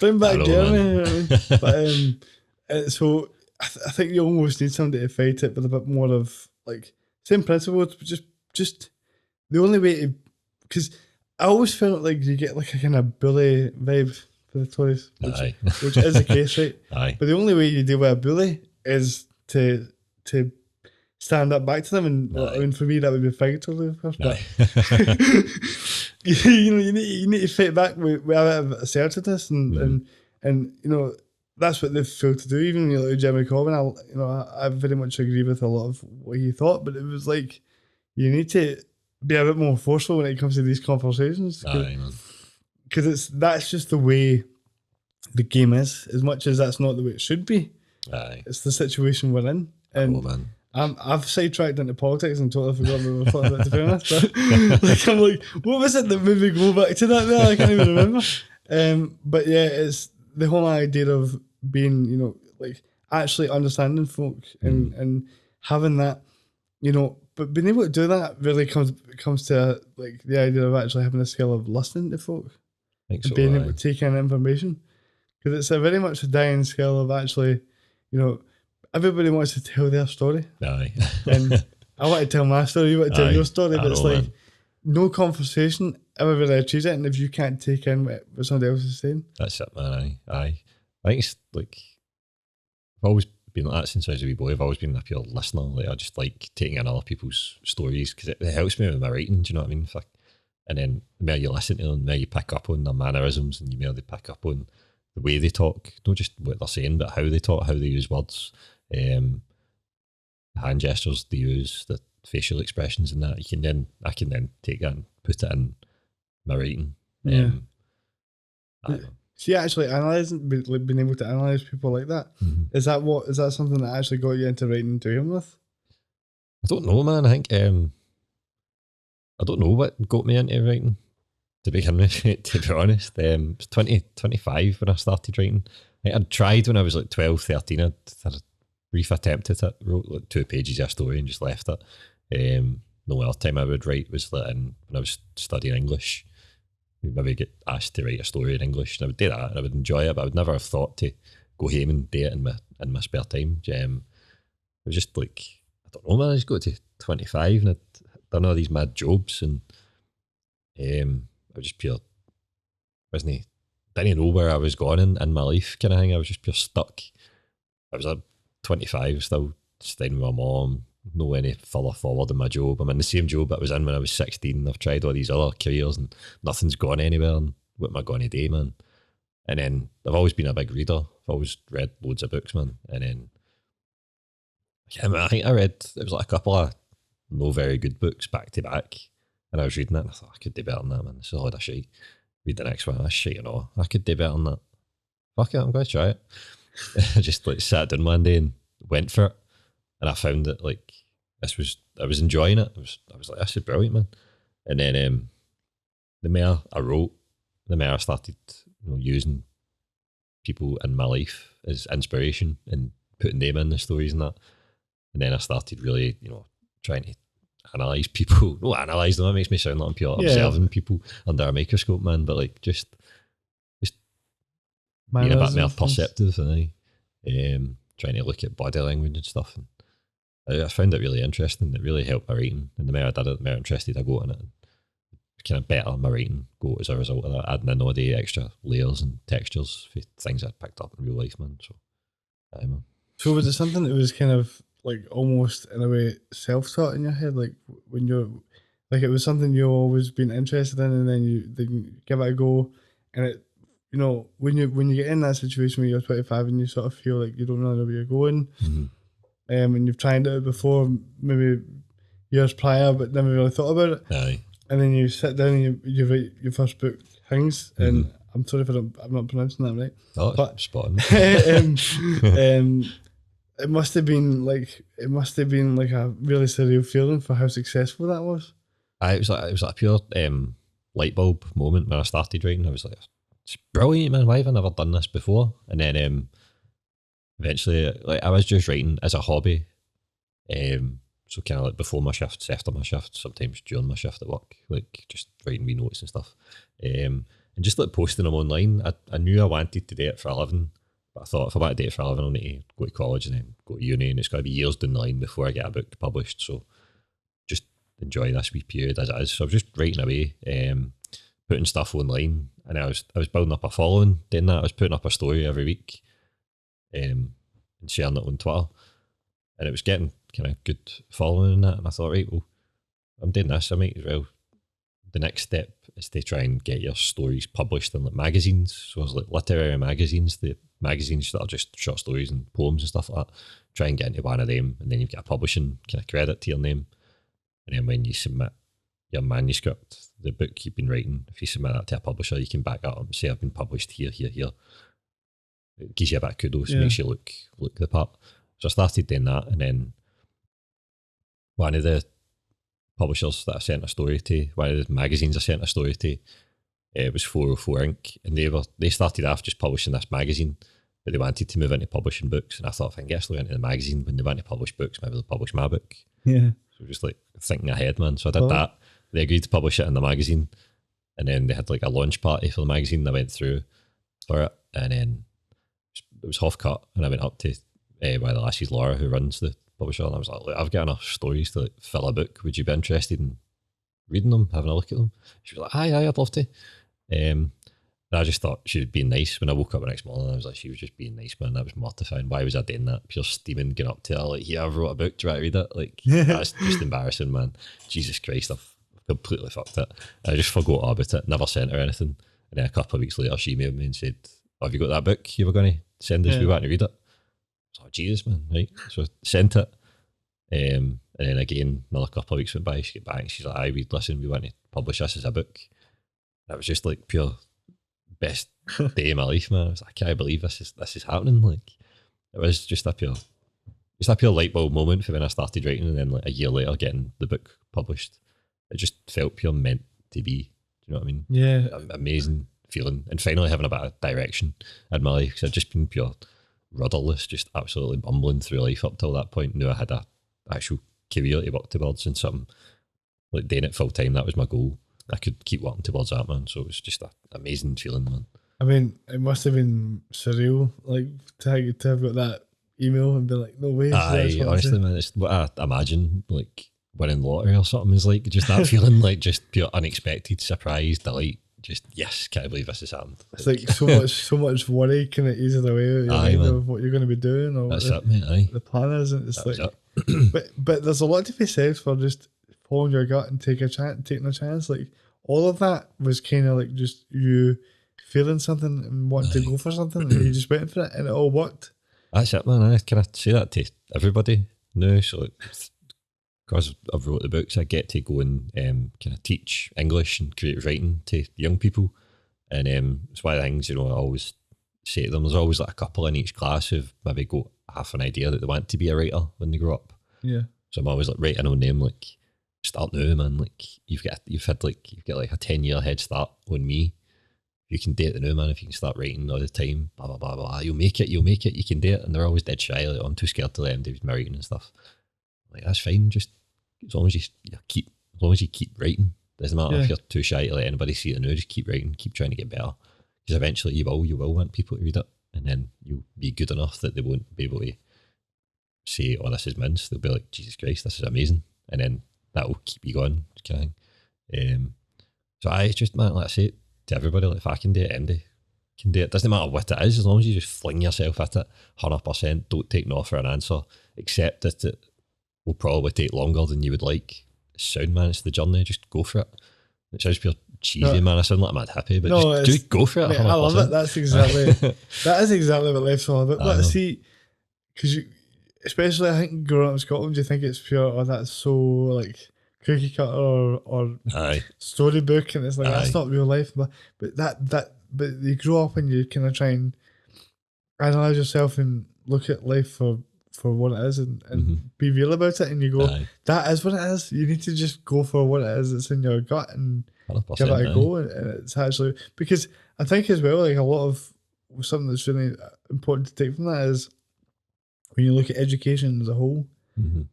S2: bring back
S3: I know,
S2: Jeremy.
S3: man.
S2: You know what I mean? But so I think you almost need somebody to fight it with a bit more of like same principles, but just the only way to, because I always felt like you get like a kind of bully vibe for the Tories, which is the case, right?
S3: Aye.
S2: But the only way you deal with a bully is to stand up back to them, and I mean, for me that would be figuratively, of course. But you need to fight back with a bit of assertiveness, and you know that's what they've failed to do. Even like Jeremy Corbyn, I very much agree with a lot of what he thought, but it was like you need to be a bit more forceful when it comes to these conversations, because that's just the way the game is. As much as that's not the way it should be, it's the situation we're in, and I've sidetracked into politics and totally forgot what we were talking about, to be honest. But like, I'm like, what was it that made me go back to that there? I can't even remember. But yeah, it's the whole idea of being, you know, like actually understanding folk and having that, you know, but being able to do that really comes to like the idea of actually having a skill of listening to folk, being able to take in information, because it's a very much a dying skill of actually, you know, everybody wants to tell their story. And I want to tell my story, you want to tell your story, but it's like no conversation ever really achieves it, and if you can't take in what somebody else is saying.
S3: That's it, man. I think it's like, I've always been like that since I was a wee boy. I've always been a pure listener. Like, I just like taking in other people's stories because it helps me with my writing, do you know what I mean? And then the more you listen to them, the more you pick up on their mannerisms, and the more they pick up on the way they talk, not just what they're saying, but how they talk, how they use words, hand gestures they use, the facial expressions and that. I can then take that and put it in my writing.
S2: See, actually analysing, being able to analyse people like that, is that something that actually got you into writing to begin with?
S3: I don't know, man. I think I don't know what got me into writing to begin with, to be honest. It was 25 when I started writing. I'd tried when I was like 12, 13. I had a brief attempt at it, wrote like 2 pages of a story and just left it. The other time I would write was like when I was studying English. Maybe get asked to write a story in English, and I would do that and I would enjoy it, but I would never have thought to go home and do it in my spare time. It was just like, I don't know, man, I just got to 25 and I'd done all these mad jobs, and I was just pure, didn't know where I was going in my life kind of thing. I was just pure stuck. I was 25, still staying with my mom, no any further forward in my job. I'm in the same job that I was in when I was 16. I've tried all these other careers and nothing's gone anywhere, and what am I going to do, man? And then I've always been a big reader. I've always read loads of books, man. And then I think I read, it was like a couple of no very good books back to back, and I was reading it and I thought, I could do better than that, man. This is a lot of shit. Read the next one, that's shit, you know. I could do better than that. Fuck it, I'm going to try it. I just like sat down one day and went for it, and I found that like I was enjoying it. I was like, this is brilliant, man. And then the more I wrote, the more I started, you know, using people in my life as inspiration and putting them in the stories and that. And then I started really, you know, trying to analyse people. No, analyse them, that makes me sound like I'm pure observing people under a microscope, man. But like just being a bit more perceptive, and trying to look at body language and stuff. And I found it really interesting. It really helped my writing. And the more I did it, the more interested I got in it. And kind of better my writing got as a result of that, adding in all the extra layers and textures for things I'd picked up in real life, man. So, man.
S2: So was it something that was kind of like almost in a way self-taught in your head? Like when you're, like it was something you've always been interested in, and then you give it a go, and it, you know, when you get in that situation where you're 25 and you sort of feel like you don't really know where you're going, and you've tried it before, maybe years prior, but never really thought about it.
S3: Aye.
S2: And then you sit down and you write your first book, Hings, and I'm sorry if I'm not pronouncing that right.
S3: Oh, but spot on.
S2: It must have been like a really surreal feeling for how successful that was.
S3: It was like a pure light bulb moment when I started writing. I was like, it's brilliant, man. Why have I never done this before? And then eventually, like, I was just writing as a hobby. So kind of like before my shifts, after my shifts, sometimes during my shift at work, like just writing wee notes and stuff. And just like posting them online. I knew I wanted to do it for a living, but I thought if I want to do it for a living, I'll need to go to college and then go to uni, and it's got to be years down the line before I get a book published. So just enjoy this wee period as it is. So I was just writing away, putting stuff online, and I was building up a following doing that. I was putting up a story every week, and sharing it on Twitter, and it was getting kind of good following in that. And I thought, right, well, I'm doing this, I might as well. The next step is to try and get your stories published in like magazines. So it's like literary magazines, the magazines that are just short stories and poems and stuff like that. Try and get into one of them, and then you've got a publishing kind of credit to your name. And then when you submit your manuscript, the book you've been writing, if you submit that to a publisher, you can back that up and say, I've been published here. It gives you a bit of kudos, makes you look the part. So I started doing that, and then one of the publishers that I sent a story to, one of the magazines I sent a story to, it was 404 Inc. And they started off just publishing this magazine, but they wanted to move into publishing books. And I thought, if I can get Slow into the magazine, when they want to publish books, maybe they'll publish my book.
S2: Yeah.
S3: So just like thinking ahead, man. So I did that. They agreed to publish it in the magazine, and then they had like a launch party for the magazine. I went through for it, and then it was half cut, and I went up to one of the lassies, Laura, who runs the publisher, and I was like, look, I've got enough stories to like fill a book. Would you be interested in reading them, having a look at them? She was like, aye, I'd love to. And I just thought she was being nice. When I woke up the next morning, I was like, she was just being nice, man. That was mortifying. Why was I doing that? Pure steaming, getting up to her, like, yeah, I've wrote a book, do you want to read it? Like, that's just embarrassing, man. Jesus Christ, I've completely fucked it. I just forgot all about it, never sent her anything. And then a couple of weeks later, she emailed me and said, have you got that book you were going to send us? We want to read it. I was like, Jesus, man, right? So I sent it. And then again, another couple of weeks went by, she got back and she's like, listen, we want to publish this as a book. That was just like pure best day of my life, man. I was like, I can't believe this is happening. Like, it was just a pure light bulb moment for when I started writing, and then like a year later getting the book published. It just felt pure meant to be. Do you know what I mean?
S2: Yeah.
S3: Amazing feeling. And finally having a bit of direction in my life, because I'd just been pure rudderless, just absolutely bumbling through life up till that point. Knew I had a actual career to work towards, and something like doing it full time. That was my goal. I could keep working towards that, man. So it was just an amazing feeling, man.
S2: I mean, it must have been surreal, like to have got that email and be like, no way.
S3: Aye, honestly, man, it's what I imagine like winning the lottery or something is like. Just that feeling, like just pure unexpected surprise, delight. Just yes, can't believe this has happened.
S2: It's like so much worry kind of eases away your mind of what you're going to be doing or
S3: that's it, mate. Aye,
S2: the plan is. It's
S3: that
S2: like, but there's a lot to be said for just following your gut and taking a chance. Like all of that was kind of like just you feeling something and wanting to go for something, and you just went for it, and it all worked.
S3: That's it, man. I kind of say that to everybody now. So because I've wrote the books, I get to go and kind of teach English and creative writing to young people, and it's one of the things, you know, I always say to them. There's always like a couple in each class who've maybe got half an idea that they want to be a writer when they grow up.
S2: Yeah.
S3: So I'm always like writing on them, like, start now, man. Like you've got like a 10-year head start on me. You can do it now, man. If you can start writing all the time, blah blah blah blah, you'll make it. You can do it. And they're always dead shy. Like, oh, I'm too scared to let them do my writing and stuff. Like, that's fine. Just as long as you keep writing, doesn't matter if you're too shy to let anybody see it now. Just keep writing, keep trying to get better. Because eventually you will want people to read it, and then you'll be good enough that they won't be able to say, "Oh, this is mince." They'll be like, "Jesus Christ, this is amazing," and then that will keep you going, kind of thing. So it's just, man, like I say to everybody, like, if I can do it, MD can do it. Doesn't matter what it is, as long as you just fling yourself at it 100%. Don't take no for an answer. Accept that it will probably take longer than you would like. It's sound, man. It's the journey. Just go for it. It sounds pure cheesy, man. I sound like a mad happy, but just go for it.
S2: Mate, I love it. That's exactly that is exactly what life's all about. But see, because especially I think growing up in Scotland, you think it's pure, oh, that's so like cookie cutter or storybook, and it's like that's not real life. But you grow up and you kind of try and analyze yourself and look at life for what it is and be real about it, and you go, that is what it is. You need to just go for what it is that's in your gut and give it
S3: 100%,
S2: a go. And it's actually, because I think as well, like a lot of something that's really important to take from that is when you look at education as a whole,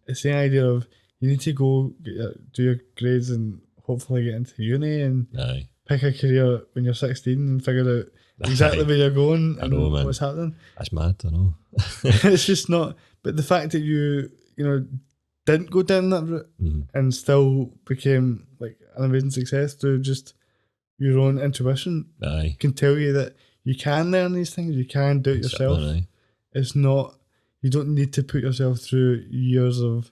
S2: it's the idea of you need to go do your grades and hopefully get into uni and pick a career when you're 16 and figure out exactly where you're going and what's happening.
S3: That's mad, I know.
S2: It's just not. But the fact that you didn't go down that route and still became like an amazing success through just your own intuition can tell you that you can learn these things, you can do it yourself. It's not, you don't need to put yourself through years of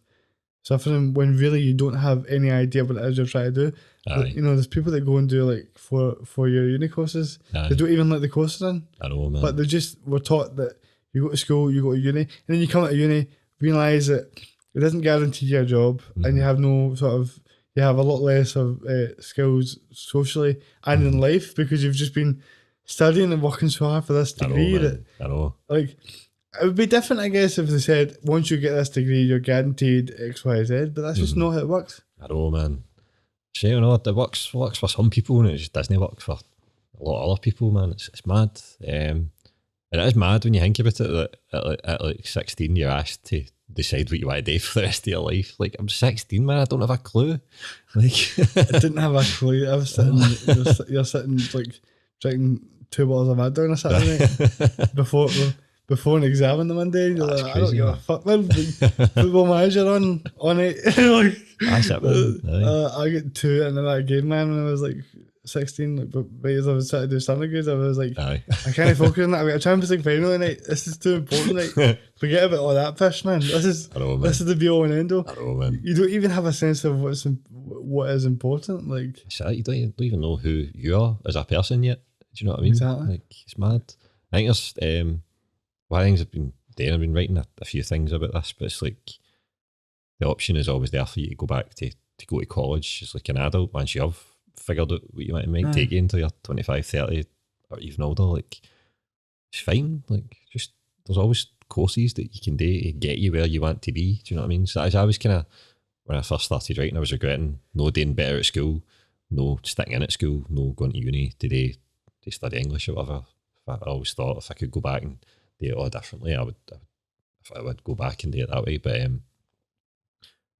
S2: suffering when really you don't have any idea what it is you're trying to do. But, there's people that go and do like 4-year uni courses. They don't even let the courses in.
S3: I know, man.
S2: But they just were taught that you go to school, you go to uni, and then you come out of uni, realise that it doesn't guarantee you a job, and you have no you have a lot less of skills socially and in life because you've just been studying and working so hard for this degree.
S3: I know.
S2: Like, it would be different, I guess, if they said, once you get this degree, you're guaranteed X, Y, Z, but that's just not how it works.
S3: I know, man. It works for some people and it just doesn't work for a lot of other people, man. It's mad. And it is mad when you think about it that at like 16 you're asked to decide what you want to do for the rest of your life. Like, I'm 16, man, I don't have a clue. Like,
S2: I didn't have a clue. I was sitting, you're sitting like drinking 2 bottles of Mad on a Saturday night before an exam on the Monday. You're like, crazy, I don't give a fuck, man. Football Manager on it. Like, that's it, man. I get 2 into that game, man, when I was like 16. Like, but because I was trying to do summer grades, I was like, I can't focus on that. I Champions League final tonight. This is too important. Like, forget about all that fish, man. This is the be all and end all.
S3: I know, man.
S2: You don't even have a sense of what is important. Like,
S3: you don't even know who you are as a person yet. Do you know what I mean?
S2: Exactly.
S3: Like, it's mad. I think there's one of the things I've been doing. I've been writing a few things about this, but it's like the option is always there for you to go back to go to college as like an adult once you have figured out what you might take you until you're 25, 30 or even older. Like, it's fine. Like, just there's always courses that you can do to get you where you want to be. Do you know what I mean? So I was kind of, when I first started writing, I was regretting no doing better at school, no sticking in at school, no going to uni today to study English or whatever. I always thought if I could go back and do it all differently, I would go back and do it that way. But and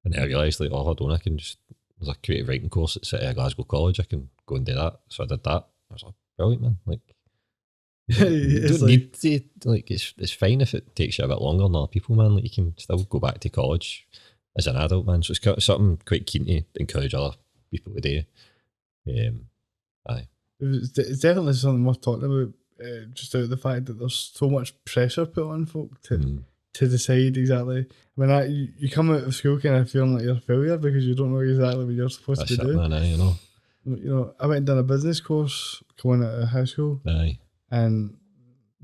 S3: then I realised, like, I can just, there's a creative writing course at City of Glasgow College, I can go and do that. So I did that. I was like, brilliant, man. Like, you don't need to, like, it's fine if it takes you a bit longer than other people, man. Like, you can still go back to college as an adult, man. So it's something quite keen to encourage other people to do.
S2: It's definitely something worth talking about, just out of the fact that there's so much pressure put on folk to decide exactly. I mean, you come out of school kind of feeling like you're a failure because you don't know exactly what you're supposed to do.
S3: Man,
S2: I went and done a business course coming out of high school and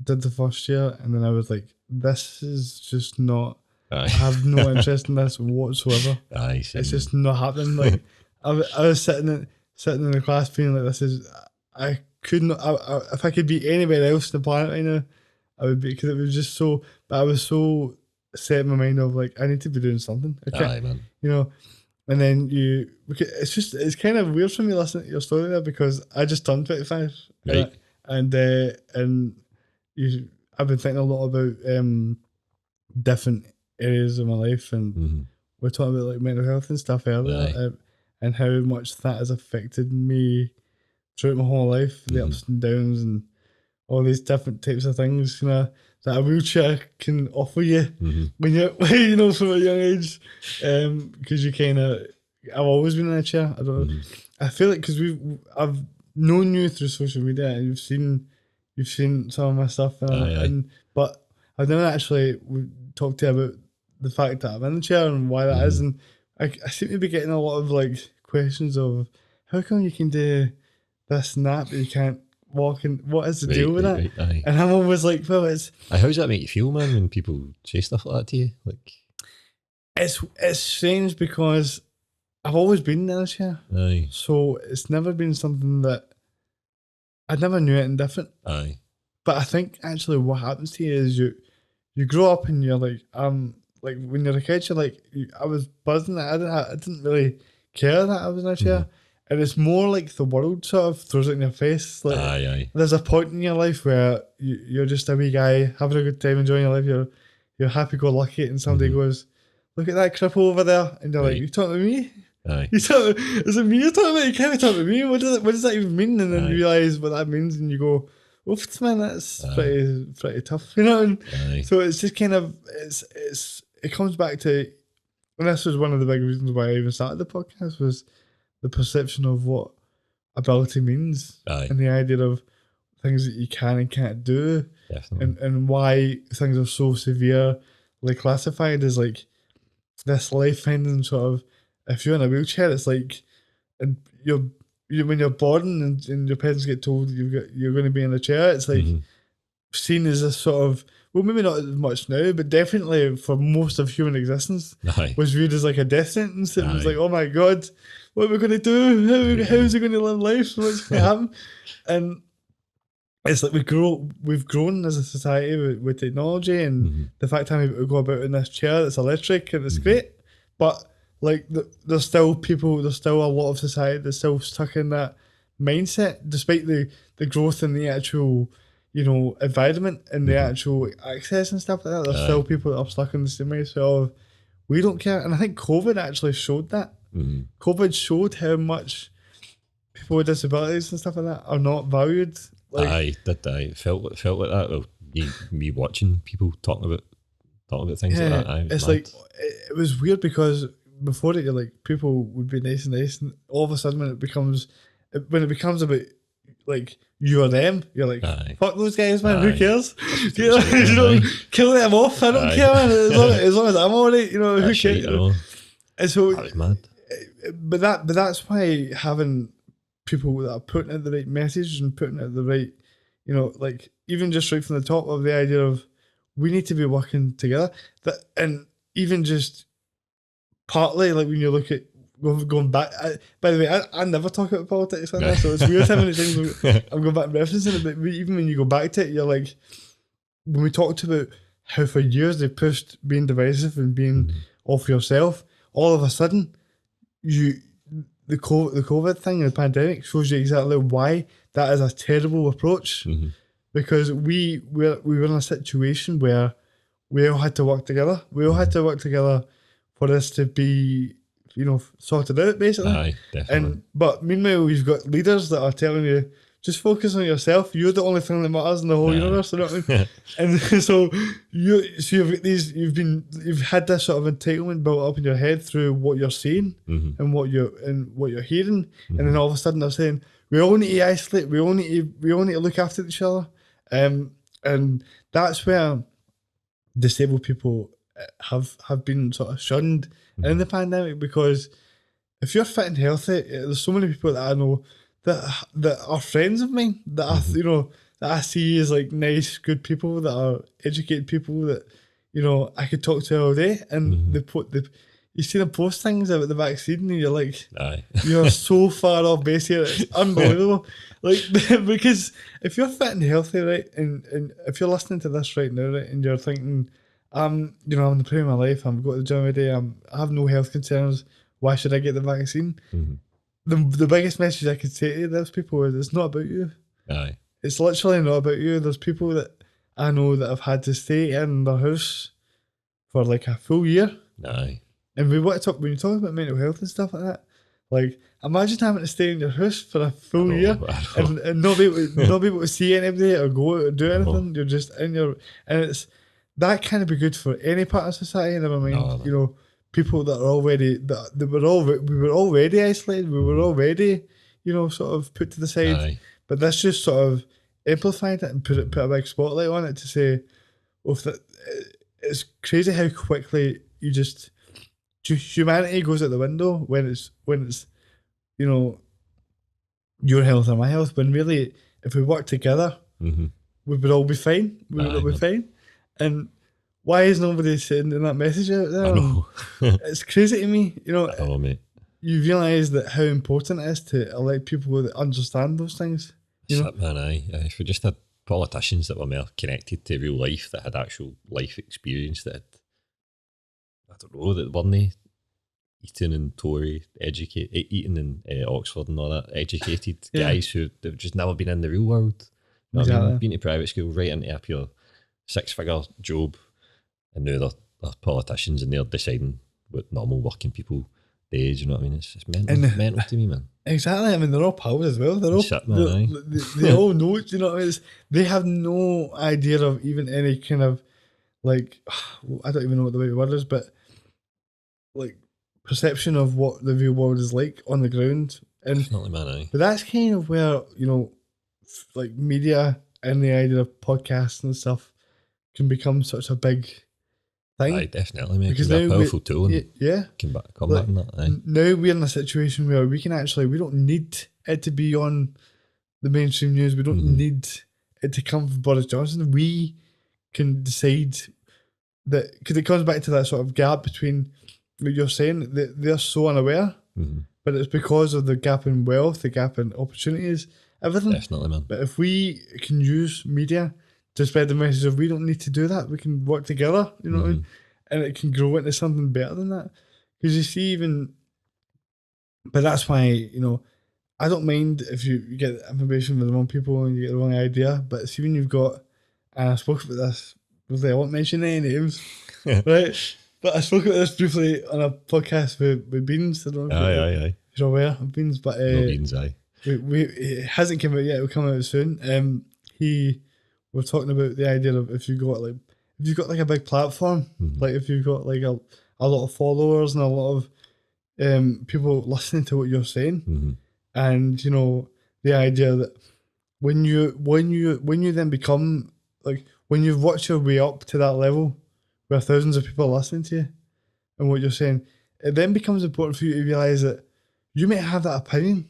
S2: did the first year, and then I was like, this is just not, I have no interest in this whatsoever. It's just not happening. Like, I was sitting in the class feeling like this is, I couldn't, if I could be anywhere else on the planet right now, I would be, because it was just so, but I was so set in my mind of like, I need to be doing something.
S3: Man.
S2: And then it's kind of weird for me listening to your story there because I just turned 25.
S3: Right.
S2: And I've been thinking a lot about different areas of my life, and we're talking about like mental health and stuff earlier, and how much that has affected me throughout my whole life, the ups and downs and all these different types of things, that a wheelchair can offer you when you're, from a young age, because I've always been in a chair. I don't know. I feel like because I've known you through social media and you've seen some of my stuff, but I've never actually talked to you about the fact that I'm in the chair and why that is, and I seem to be getting a lot of like questions of how come you can do this and that, but you can't walk, and what is the deal with that? And I'm always like, well, it's
S3: how does that make you feel, man, when people say stuff like that to you? Like,
S2: it's strange because I've always been in a chair, so it's never been something that I never knew anything different. But I think actually what happens to you is you grow up and you're like like when you're a kid, you're like, I was buzzing. I didn't really care that I was in a chair. and it's more like the world sort of throws it in your face. Like,
S3: Aye.
S2: there's a point in your life where you're just a wee guy having a good time, enjoying your life. You're happy-go-lucky, and somebody goes, "Look at that cripple over there," and you're like, "You talking to me?
S3: Aye.
S2: Is it me you're talking about? You can't be talking to me. What does that even mean?" And then you realise what that means, and you go, "Oof, man, that's pretty tough," you know. And so it's just kind of it comes back to, and this was one of the big reasons why I even started the podcast, was the perception of what ability means, and the idea of things that you can and can't do, and why things are so severely classified as like this life-ending sort of. If you're in a wheelchair, it's like, and when you're born and your parents get told you're going to be in a chair, it's like seen as a sort of, well, maybe not as much now, but definitely for most of human existence, was viewed as like a death sentence. It was like, oh my God, what are we going to do? How is he going to live life? What's going to happen? And it's like we've grown as a society with technology, and the fact that we go about in this chair that's electric and it's great, but like there's still a lot of society that's still stuck in that mindset, despite the growth in the actual, environment and the actual access and stuff like that. There's still people that are stuck in the same way. So we don't care, and I think COVID actually showed that. COVID showed how much people with disabilities and stuff like that are not valued. Like,
S3: it felt like that. Well, me watching people talking about things like that.
S2: It's
S3: mad.
S2: Like it was weird because before it, you're like, people would be nice, and all of a sudden when it becomes about like you or them, you're like, fuck those guys, man. Who cares? Kill them off. I don't care, man. As long as I'm alright, who cares? And so
S3: that was mad.
S2: But that's why having people that are putting out the right message and putting out the right, like even just right from the top of the idea of we need to be working together. And even just partly, like when you look at going back, by the way, I never talk about politics like that, so it's weird how many times I'm going back and referencing it, but even when you go back to it, you're like, when we talked about how for years they pushed being divisive and being all for yourself, all of a sudden, the COVID thing, the pandemic, shows you exactly why that is a terrible approach, because we were in a situation where we all had to work together. We all had to work together for this to be, sorted out, basically.
S3: Aye, definitely.
S2: But meanwhile, we've got leaders that are telling you, just focus on yourself. You're the only thing that matters in the whole universe. You know what I mean? And so you've got you've had this sort of entitlement built up in your head through what you're seeing and what you're hearing, and then all of a sudden they're saying we all need to isolate. We all need to look after each other, and that's where disabled people have been sort of shunned in the pandemic, because if you're fit and healthy, there's so many people that I know that are friends of mine that I see as like nice, good people that are educated people that I could talk to all day, and you see them post things about the vaccine, and you're like, you're so far off base here, it's unbelievable. Like, because if you're fit and healthy, right, and if you're listening to this right now, right, and you're thinking, I'm in the prime of my life, I'm going to the gym every day, I have no health concerns, why should I get the vaccine? The biggest message I could say to those people is it's not about you. It's literally not about you. There's people that I know that have had to stay in their house for like a full year. And when you talk about mental health and stuff like that, like imagine having to stay in your house for a full year and not be able to see anybody or go out or do anything. You're just in your, and it's that can't be good for any part of society. Never mind, people that are already we were already isolated. We were already, sort of put to the side. But this just sort of amplified it and put a big spotlight on it to say, it's crazy how quickly humanity goes out the window when it's your health or my health. When really, if we work together, we would all be fine. We would all be fine. And why is nobody sending that message out there?
S3: I know.
S2: It's crazy to me.
S3: I know, mate.
S2: You realise that how important it is to elect people that understand those things.
S3: If we just had politicians that were more connected to real life, that had actual life experience, that had, I don't know, that weren't Eton and Tory, Eton and Oxford and all that, educated guys who have just never been in the real world. You know what I mean? Been to private school, right into a pure 6-figure job, and now they're politicians and they're deciding what normal working people do. You know what I mean? It's mental to me, man.
S2: Exactly. I mean, they're all pals as well. They're all
S3: Shit, man,
S2: they all know. You know what I mean? They have no idea of even any kind of like I don't even know what the right word is, but like perception of what the real world is like on the ground. And
S3: definitely, man.
S2: But that's kind of where, you know, like media and the idea of podcasts and stuff can become such a big thing.
S3: Aye, definitely, man.
S2: Because
S3: It can be a
S2: now
S3: powerful tool and
S2: can
S3: come back on that. Aye.
S2: Now we're in a situation where we don't need it to be on the mainstream news. We don't need it to come from Boris Johnson. We can decide that, because it comes back to that sort of gap between what you're saying, that they're so unaware, but it's because of the gap in wealth, the gap in opportunities, everything.
S3: Definitely, man.
S2: But if we can use media to spread the message of we don't need to do that, we can work together, you know what I mean? And it can grow into something better than that. Because you see, but that's why, you know, I don't mind if you get information from the wrong people and you get the wrong idea, but see when you've got, and I spoke about this, I won't mention any names, right? But I spoke about this briefly on a podcast with Beans. I don't know if you're aware of Beans, but
S3: no Beans, aye.
S2: It hasn't come out yet. It will come out soon. We're talking about the idea of if you've got like a big platform, like if you've got like a lot of followers and a lot of people listening to what you're saying, and you know the idea that when you then become like, when you've worked your way up to that level where thousands of people are listening to you and what you're saying, it then becomes important for you to realise that you may have that opinion,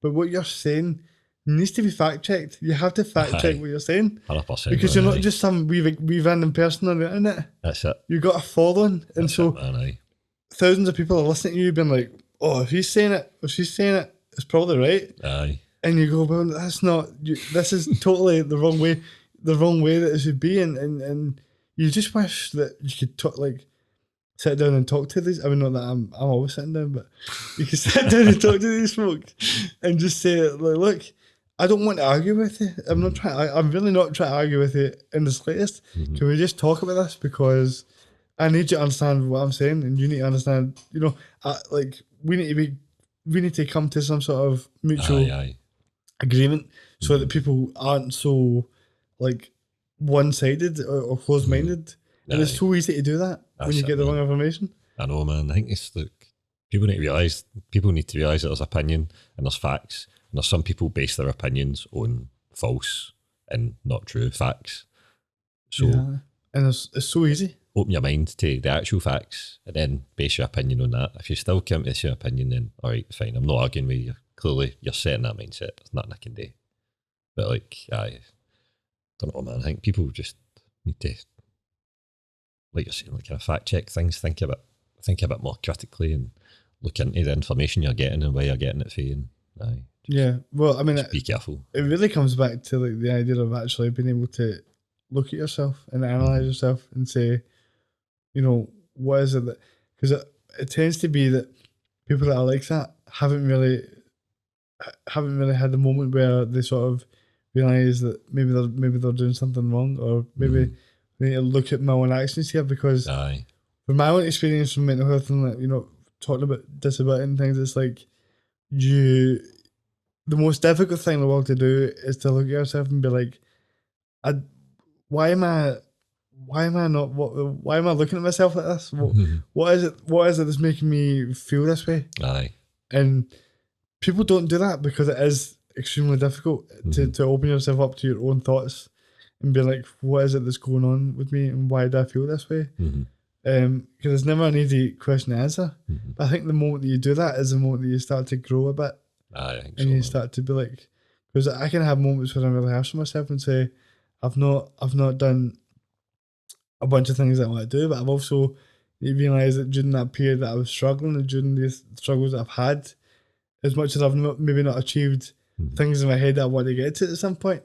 S2: but what you're saying needs to be fact checked. You have to fact check what you're saying,
S3: 100%,
S2: because you're not just some wee random person on the internet.
S3: That's it.
S2: You've got a following, and
S3: That's
S2: so
S3: it, man,
S2: thousands of people are listening to you, being like, "Oh, if he's saying it, if she's saying it, it's probably right."
S3: Aye.
S2: And you go, "Well, that's not. This is totally the wrong way that it should be," and you just wish that you could talk, like, sit down and talk to these. I mean, not that I'm always sitting down, but you can sit down and talk to these folk and just say, like, look, I don't want to argue with you. I'm really not trying to argue with you in the slightest. Can we just talk about this? Because I need you to understand what I'm saying, and you need to understand, you know, we need to come to some sort of mutual agreement so that people aren't so, like, one-sided or closed-minded. And it's so easy to do that when you get the wrong information.
S3: I know, man. I think it's like people need to realise that there's opinion and there's facts, and there's some people base their opinions on false and not true facts. So,
S2: and it's so easy.
S3: Open your mind to the actual facts and then base your opinion on that. If you still come to your opinion, then all right, fine. I'm not arguing with you. Clearly, you're set in that mindset. There's nothing I can do. But like, I don't know, man. I think people just need to, like you're saying, like, kind of fact check things, think a bit more critically, and look into the information you're getting and where you're getting it from.
S2: Well, I mean,
S3: be careful.
S2: It really comes back to like the idea of actually being able to look at yourself and analyze yourself and say, you know, what is it that, because it tends to be that people that are like that haven't really had the moment where they sort of realize that maybe they're doing something wrong, or maybe they need to look at my own actions here, because from my own experience from mental health and, like, you know, talking about disability and things, it's like the most difficult thing in the world to do is to look at yourself and be like, why am I looking at myself like this? What is it that's making me feel this way? And people don't do that because it is extremely difficult to open yourself up to your own thoughts and be like, what is it that's going on with me and why do I feel this way? Because it's never an easy question to answer. But I think the moment that you do that is the moment that you start to grow a bit.
S3: I think
S2: and you start to be like, because I can have moments where I'm really harsh on myself and say, I've not done a bunch of things that I want to do, but I've also realised that during that period that I was struggling, and during these struggles that I've had, as much as I've maybe not achieved things in my head that I want to get to at some point,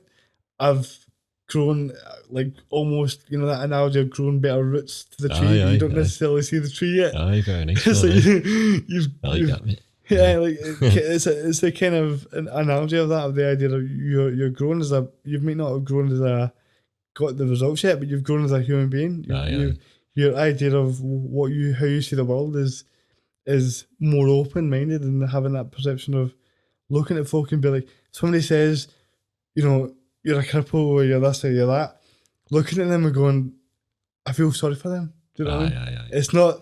S2: I've grown, like almost, you know, that analogy of growing better roots to the tree,
S3: Aye,
S2: but you don't
S3: aye.
S2: necessarily see the tree yet.
S3: Aye, very nice.
S2: It's
S3: one,
S2: like
S3: aye.
S2: you've,
S3: I like that, mate.
S2: yeah, like it's a kind of an analogy of that, of the idea of you're growing as a, you may not have grown as a, got the results yet, but you've grown as a human being.
S3: Aye.
S2: Your idea of how you see the world is more open minded, and having that perception of looking at folk and be like, somebody says, you know, you're a cripple or you're this or you're that, looking at them and going, I feel sorry for them. Do you know what I mean?
S3: Aye.
S2: It's not,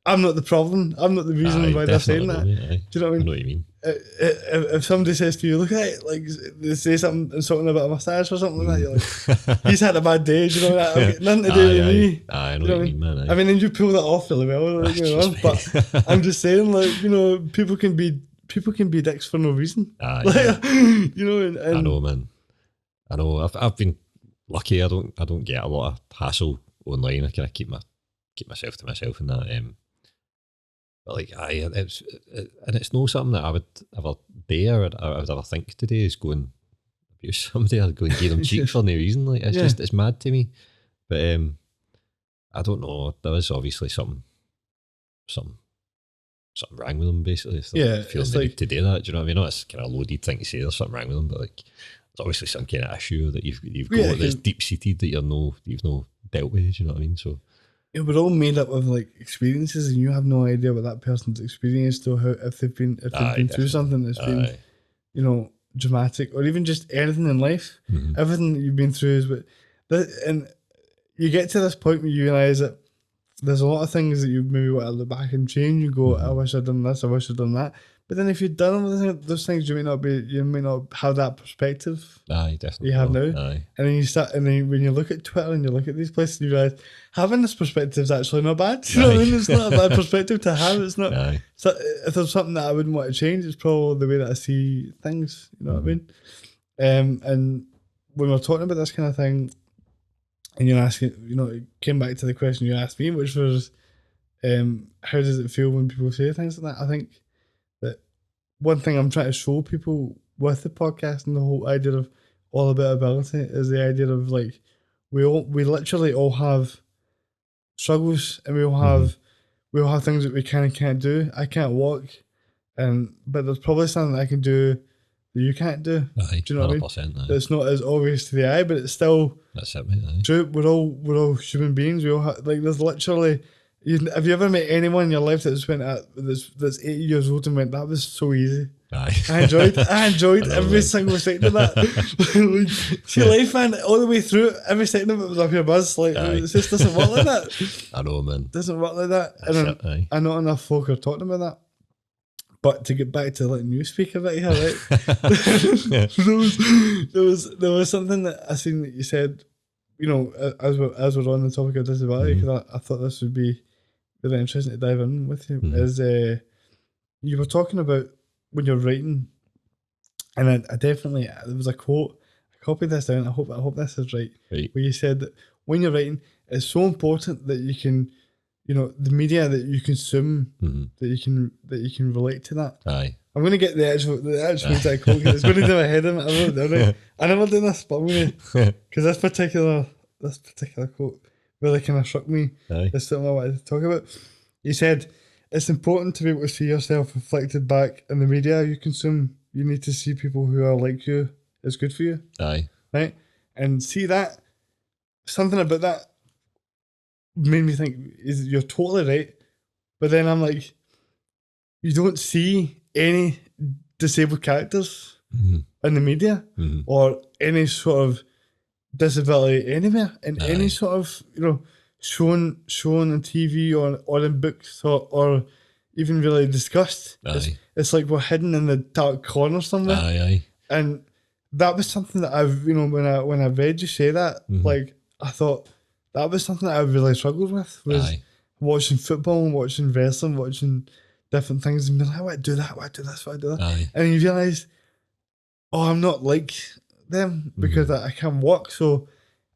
S2: I'm not the problem. I'm not the reason why they're saying that.
S3: Mate,
S2: do you know what I mean?
S3: I know what you mean.
S2: If somebody says to you, look at it, like they say something insulting about a moustache or something like that, you're like, he's had a bad day, do you know that? Okay, nothing to do with me.
S3: I know what you mean, man.
S2: I mean, and you pull that off really well, like, you know, but I'm just saying, like, you know, people can be dicks for no reason. Like, you know, and
S3: I know, man. I know. I've been lucky. I don't get a lot of hassle online. I kind of keep myself to myself and that. But like, it's not something that I would ever dare or I would ever think to do, is go and abuse somebody or go and give them cheek for no reason. Like, it's just, it's mad to me. But I don't know. There is obviously something wrong with them, basically. If they're feeling the need to do that. Do you know what I mean? It's kind of a loaded thing to say. There's something wrong with them, but like, there's obviously some kind of issue that you've got that's deep seated that you've no dealt with. Do you know what I mean? So.
S2: Yeah, we're all made up of like experiences, and you have no idea what that person's experienced or how if they've been through something that's been, you know, dramatic, or even just anything in life.
S3: Mm-hmm.
S2: Everything that you've been through is and you get to this point where you realise that there's a lot of things that you maybe want to look back and change. You go, I wish I'd done this, I wish I'd done that. But then if you've done those things, you may not have that perspective.
S3: Aye, definitely.
S2: You have now.
S3: Aye.
S2: And then when you look at Twitter and you look at these places, you realise having this perspective is actually not bad. You know what I mean? It's not a bad perspective to have. It's not. So if there's something that I wouldn't want to change, it's probably the way that I see things. You know what I mean? And when we're talking about this kind of thing, and you're asking, you know, it came back to the question you asked me, which was, how does it feel when people say things like that? I think that one thing I'm trying to show people with the podcast and the whole idea of all about ability is the idea of like, we literally all have struggles, and we all have things that we can and can't do. I can't walk, but there's probably something that I can do that you can't do.
S3: Aye,
S2: do you know
S3: 100%,
S2: what I mean?
S3: aye.
S2: It's not as obvious to the eye, but it's still.
S3: That's it, mate. Aye.
S2: True. We're all human beings. We all have, like, there's literally. Have you ever met anyone in your life that's that's 80 years old and went, that was so easy?
S3: Aye.
S2: I enjoyed every single second of that. Like, see, life, man, all the way through, every second of it was up your buzz. Like, it just doesn't work like that.
S3: I know, man.
S2: It doesn't work like that.
S3: That's it,
S2: and not enough folk are talking about that. But to get back to letting you speak about it here, right? there was something that I seen that you said, you know, as we're on the topic of disability, because I thought this would be really interesting to dive in with you, is you were talking about when you're writing, and I definitely, there was a quote, I copied this down, I hope this is right, where you said that when you're writing, it's so important that you can, you know, the media that you consume, that you can relate to that.
S3: Aye.
S2: I'm going to get the actual exact quote, because it's going to do my head in. I never do this, but I'm going to, because this particular quote really kind of struck me. It's something I wanted to talk about. He said, it's important to be able to see yourself reflected back in the media you consume. You need to see people who are like you. It's good for you.
S3: Aye.
S2: Right? And see that, something about that made me think, you're totally right. But then I'm like, you don't see any disabled characters in the media or any sort of disability anywhere in any sort of, you know, shown on TV or in books or even really discussed. It's like we're hidden in the dark corner somewhere. And that was something that I've, you know, when I read you say that, like, I thought that was something that I really struggled with, was watching football and watching wrestling, watching different things and being like, I want to do that, I want to do this, I want to do that. And you realise, oh, I'm not like them because I can't walk, so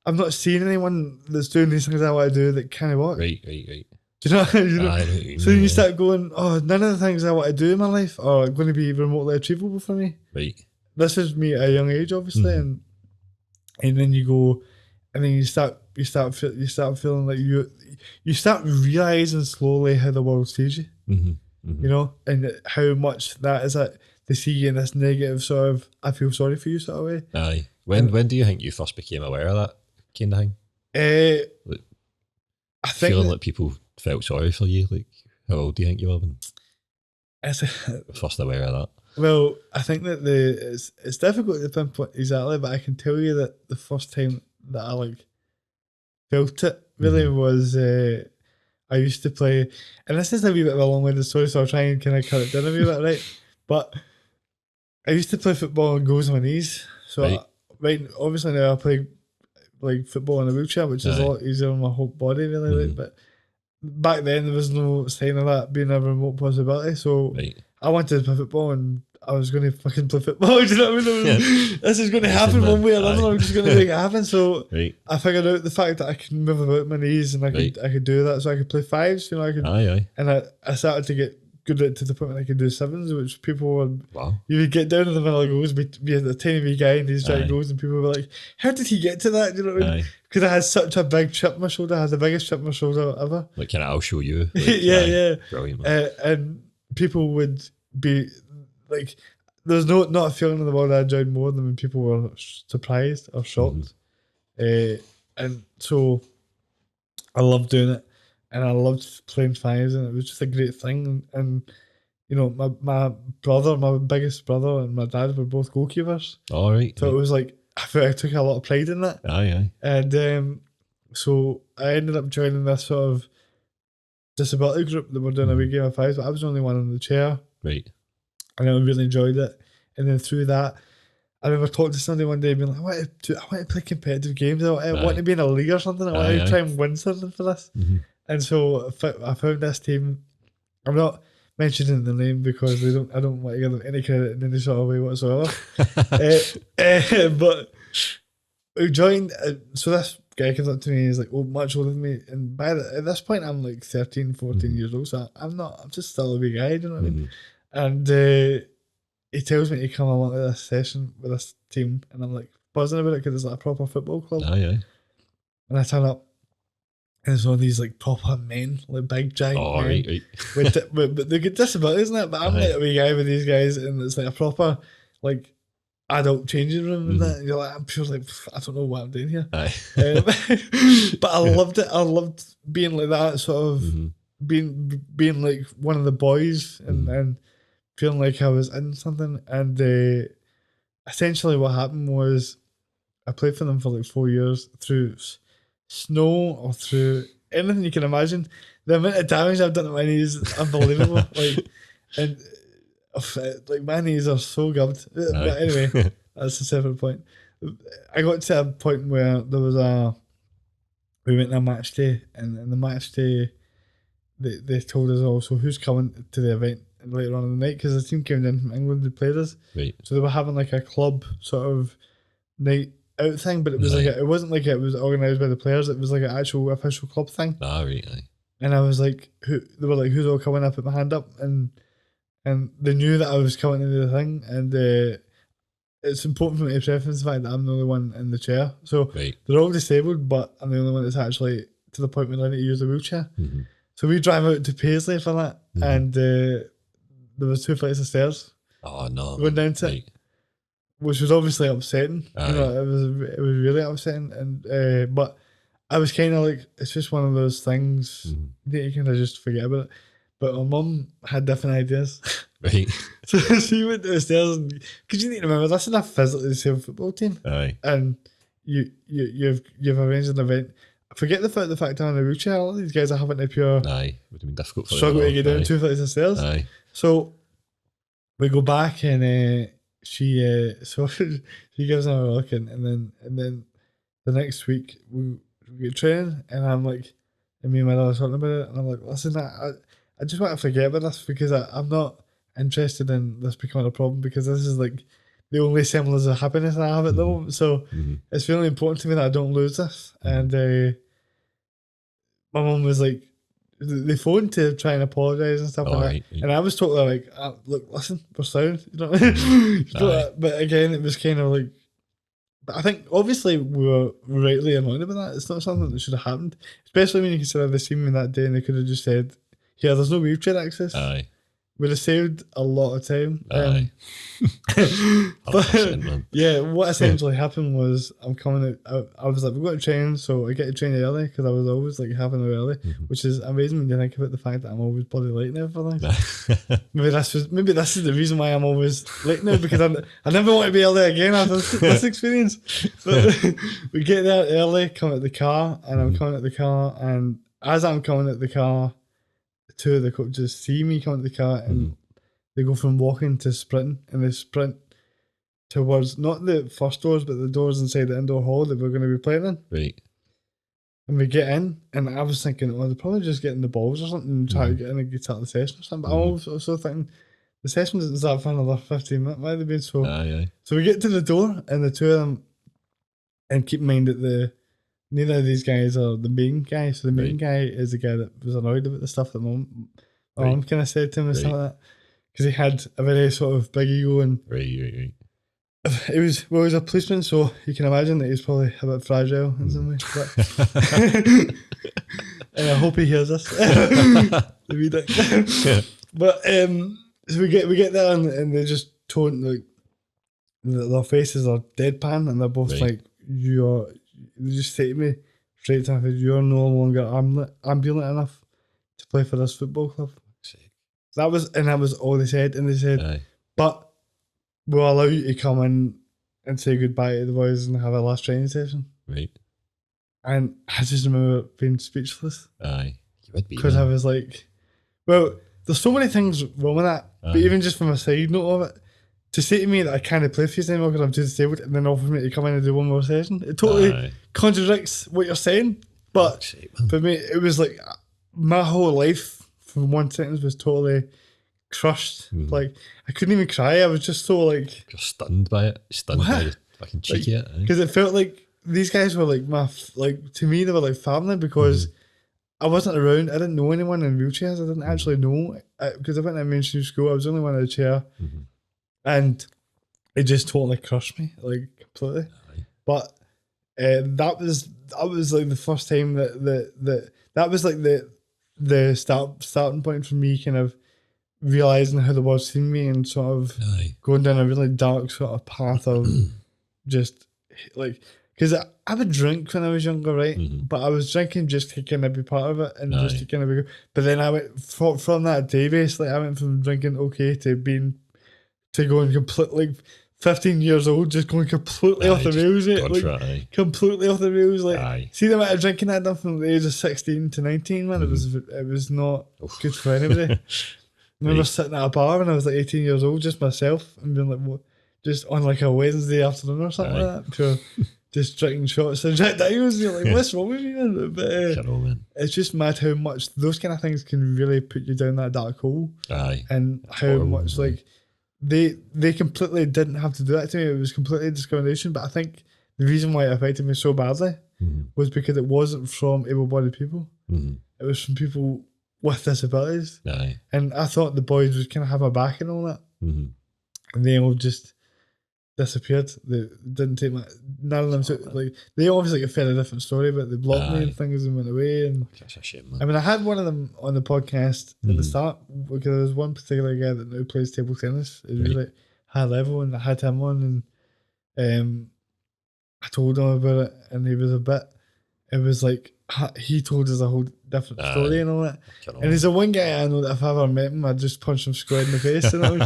S2: I'm not seeing anyone that's doing these things I want to do that can't walk. Right. Do you know? So then you start going, oh, none of the things I want to do in my life are going to be remotely achievable for me. This is me at a young age, obviously, and and then you go, and then you start feeling like you start realizing slowly how the world sees you, you know, and how much that is that they see you in this negative sort of I feel sorry for you sort of way.
S3: Aye. When do you think you first became aware of that kind of thing? Like,
S2: I think
S3: feeling like people felt sorry for you. Like, how old do you think you were when first aware of that?
S2: Well, I think that it's difficult to pinpoint exactly, but I can tell you that the first time that I like felt it really was I used to play, and this is a wee bit of a long-winded story, so I'll try and kind of cut it down a wee bit, right? But I used to play football on goes on my knees, so right, obviously now I play like football in a wheelchair, which is a lot easier on my whole body, really. Right? But back then there was no sign of that being a remote possibility, so I wanted to play football and I was going to fucking play football. Do you know what I mean? This is going to happen one way or another. I'm just going to make it happen. So I figured out the fact that I could move about my knees and I could do that, so I could play fives. You know, I could. And I started to get good at to the point where I could do sevens, which people would. You would get down in the middle of goals, be a tiny wee guy in these giant goals, and people were like, "How did he get to that?" Do you know what I mean? Because I had such a big chip on my shoulder. I had the biggest chip on my shoulder ever.
S3: Like, I'll show you. Like,
S2: yeah.
S3: Brilliant.
S2: And people would be like, there's not a feeling in the world I enjoyed more than when people were surprised or shocked. And so I loved doing it, and I loved playing fives, and it was just a great thing. And you know, my brother, my biggest brother, and my dad were both goalkeepers.
S3: All right.
S2: So it was like I felt I took a lot of pride in that. And so I ended up joining this sort of disability group that were doing a wee game of fives, but I was the only one in the chair.
S3: Right.
S2: And I really enjoyed it. And then through that, I remember talking to somebody one day being like, I want to play competitive games. I want to be in a league or something. I want to try and win something for this. And so I found this team. I'm not mentioning the name because I don't want to give them any credit in any sort of way whatsoever. But we joined. So this guy comes up to me and he's like, much older than me. And at this point, I'm like 13, 14 years old. So I'm just still a wee guy. Do you know what I mean? And he tells me to come along to this session with this team, and I'm like buzzing about it because it's like a proper football club. And I turn up, and it's all these like proper men, like big giant men. But they get disabilities, isn't it? But I'm like a wee guy with these guys, and it's like a proper like adult changing room and that. And you're like, I'm pure like, I don't know what I'm doing here. But I loved it. I loved being like that, sort of being like one of the boys and feeling like I was in something. And essentially what happened was I played for them for like 4 years through snow or through anything you can imagine. The amount of damage I've done to my knees is unbelievable. Like my knees are so gubbed. But anyway, that's a separate point. I got to a point where we went to a match day, and in the match day they told us also who's coming to the event later on in the night, because the team came in from England to play us. So they were having like a club sort of night out thing, but it was it wasn't like it was organised by the players, it was like an actual official club thing. And I was like, they were like, who's all coming? I put my hand up, and they knew that I was coming into the thing, and it's important for me to preference the fact that I'm the only one in the chair. So they're all disabled, but I'm the only one that's actually to the point where I need to use a wheelchair. So we drive out to Paisley for that, and there was 2 flights of stairs. Going down to it, which was obviously upsetting. You know, it was really upsetting, and but I was kind of like, it's just one of those things that you kind of just forget about it. But my mum had different ideas. So she went to the stairs, because you need to remember, this is a physically disabled football team. And you've arranged an event. Forget the fact I'm in a wheelchair. All these guys are having to pure
S3: would have been difficult for
S2: struggle to get down 2 flights of stairs. So we go back, and she gives them a look, and then the next week we get training, and I'm like, and me and my dad are talking about it, and I'm like, listen, I just want to forget about this, because I'm not interested in this becoming a problem, because this is like the only semblance of happiness I have at the moment. So it's really important to me that I don't lose this. And my mum was like, they phoned to try and apologise and stuff like that. And I was totally like, look, listen, we're sound. You know what I mean? But again, it was kind of like But I think obviously we were rightly annoyed about that. It's not something that should have happened, especially when you consider they seen me that day and they could have just said, "Yeah, there's no wheelchair access."
S3: Aye.
S2: Would have saved a lot of time.
S3: Aye.
S2: But
S3: 100%, man.
S2: yeah, what essentially happened was I'm coming out. I was like, we've got a train, so I get a train early because I was always like half an hour early, which is amazing when you think about the fact that I'm always bloody late now for things. maybe this is the reason why I'm always late now, because I never want to be early again after this experience. But we get there early, come out the car, and I'm coming out the car, and as I'm coming out the car, two of the coaches see me come out the car and they go from walking to sprinting, and they sprint towards not the first doors but the doors inside the indoor hall that we're going to be playing in.
S3: Right.
S2: And we get in, and I was thinking, oh, they're probably just getting the balls or something and try to get in and get start the session or something. But I was also thinking the session doesn't start for another 15 minutes. Why are they being so?
S3: Aye.
S2: So we get to the door, and the two of them, and keep in mind that neither of these guys are the main guy. So the main guy is the guy that was annoyed about the stuff that my mum kind of said to him and stuff like that, because he had a very sort of big ego, and
S3: Right.
S2: he was a policeman, so you can imagine that he's probably a bit fragile in some way. But and I hope he hears this. The wee dick. But so we get there, and they just tone like their faces are deadpan, and they're both like, they just say to me straight to me, "You're no longer ambulant enough to play for this football club." That was all they said, and they said, "But we'll allow you to come in and say goodbye to the boys and have a last training session."
S3: Right.
S2: And I just remember being speechless.
S3: Aye. You would be.
S2: Because I was like, well, there's so many things wrong with that. But even just from a side note of it, to say to me that I can't play for you anymore because I'm too disabled, and then offer me to come in and do one more session, it totally contradicts what you're saying. But for me, it was like my whole life from one sentence was totally crushed. Like, I couldn't even cry. I was just so like...
S3: You're stunned by it. Stunned by the fucking cheeky it.
S2: Because it felt like these guys were like to me, they were like family, because I wasn't around. I didn't know anyone in wheelchairs. I didn't actually know, because I went to mainstream school. I was the only one in the chair. And it just totally crushed me, like, completely. But that was like the first time that was like the starting point for me, kind of realising how the world seen me, and sort of going down a really dark sort of path of just like, because I would drink when I was younger, right? But I was drinking just to kind of be part of it, and just to kind of be. But then I went from that day, basically, I went from drinking okay to going completely, 15 years old, just going completely off the rails, completely off the rails. Like, see the amount of drinking I'd done from the age of 16 to 19, man. It was not good for anybody. I remember sitting at a bar when I was like 18 years old, just myself, and being like, what, just on like a Wednesday afternoon or something like that, pure, just drinking shots of Jack Daniels, and you're like, what's wrong with you, man? But it's just mad how much those kind of things can really put you down that dark hole. And how much like they completely didn't have to do that to me. It was completely discrimination. But I think the reason why it affected me so badly was because it wasn't from able-bodied people. It was from people with disabilities. And I thought the boys would kind of have my back and all that. And they all just disappeared. They didn't take my... None of them took... Like, they obviously got fed a different story, but they blocked me and things and went away. And
S3: that's a shame, man.
S2: I mean, I had one of them on the podcast at the start, because there was one particular guy that now plays table tennis. It was really high level, and I had him on, and I told him about it, and he was a bit... It was like... He told us a whole different story and all that. And he's the one guy I know that if I ever met him, I'd just punch him square in the face. You know?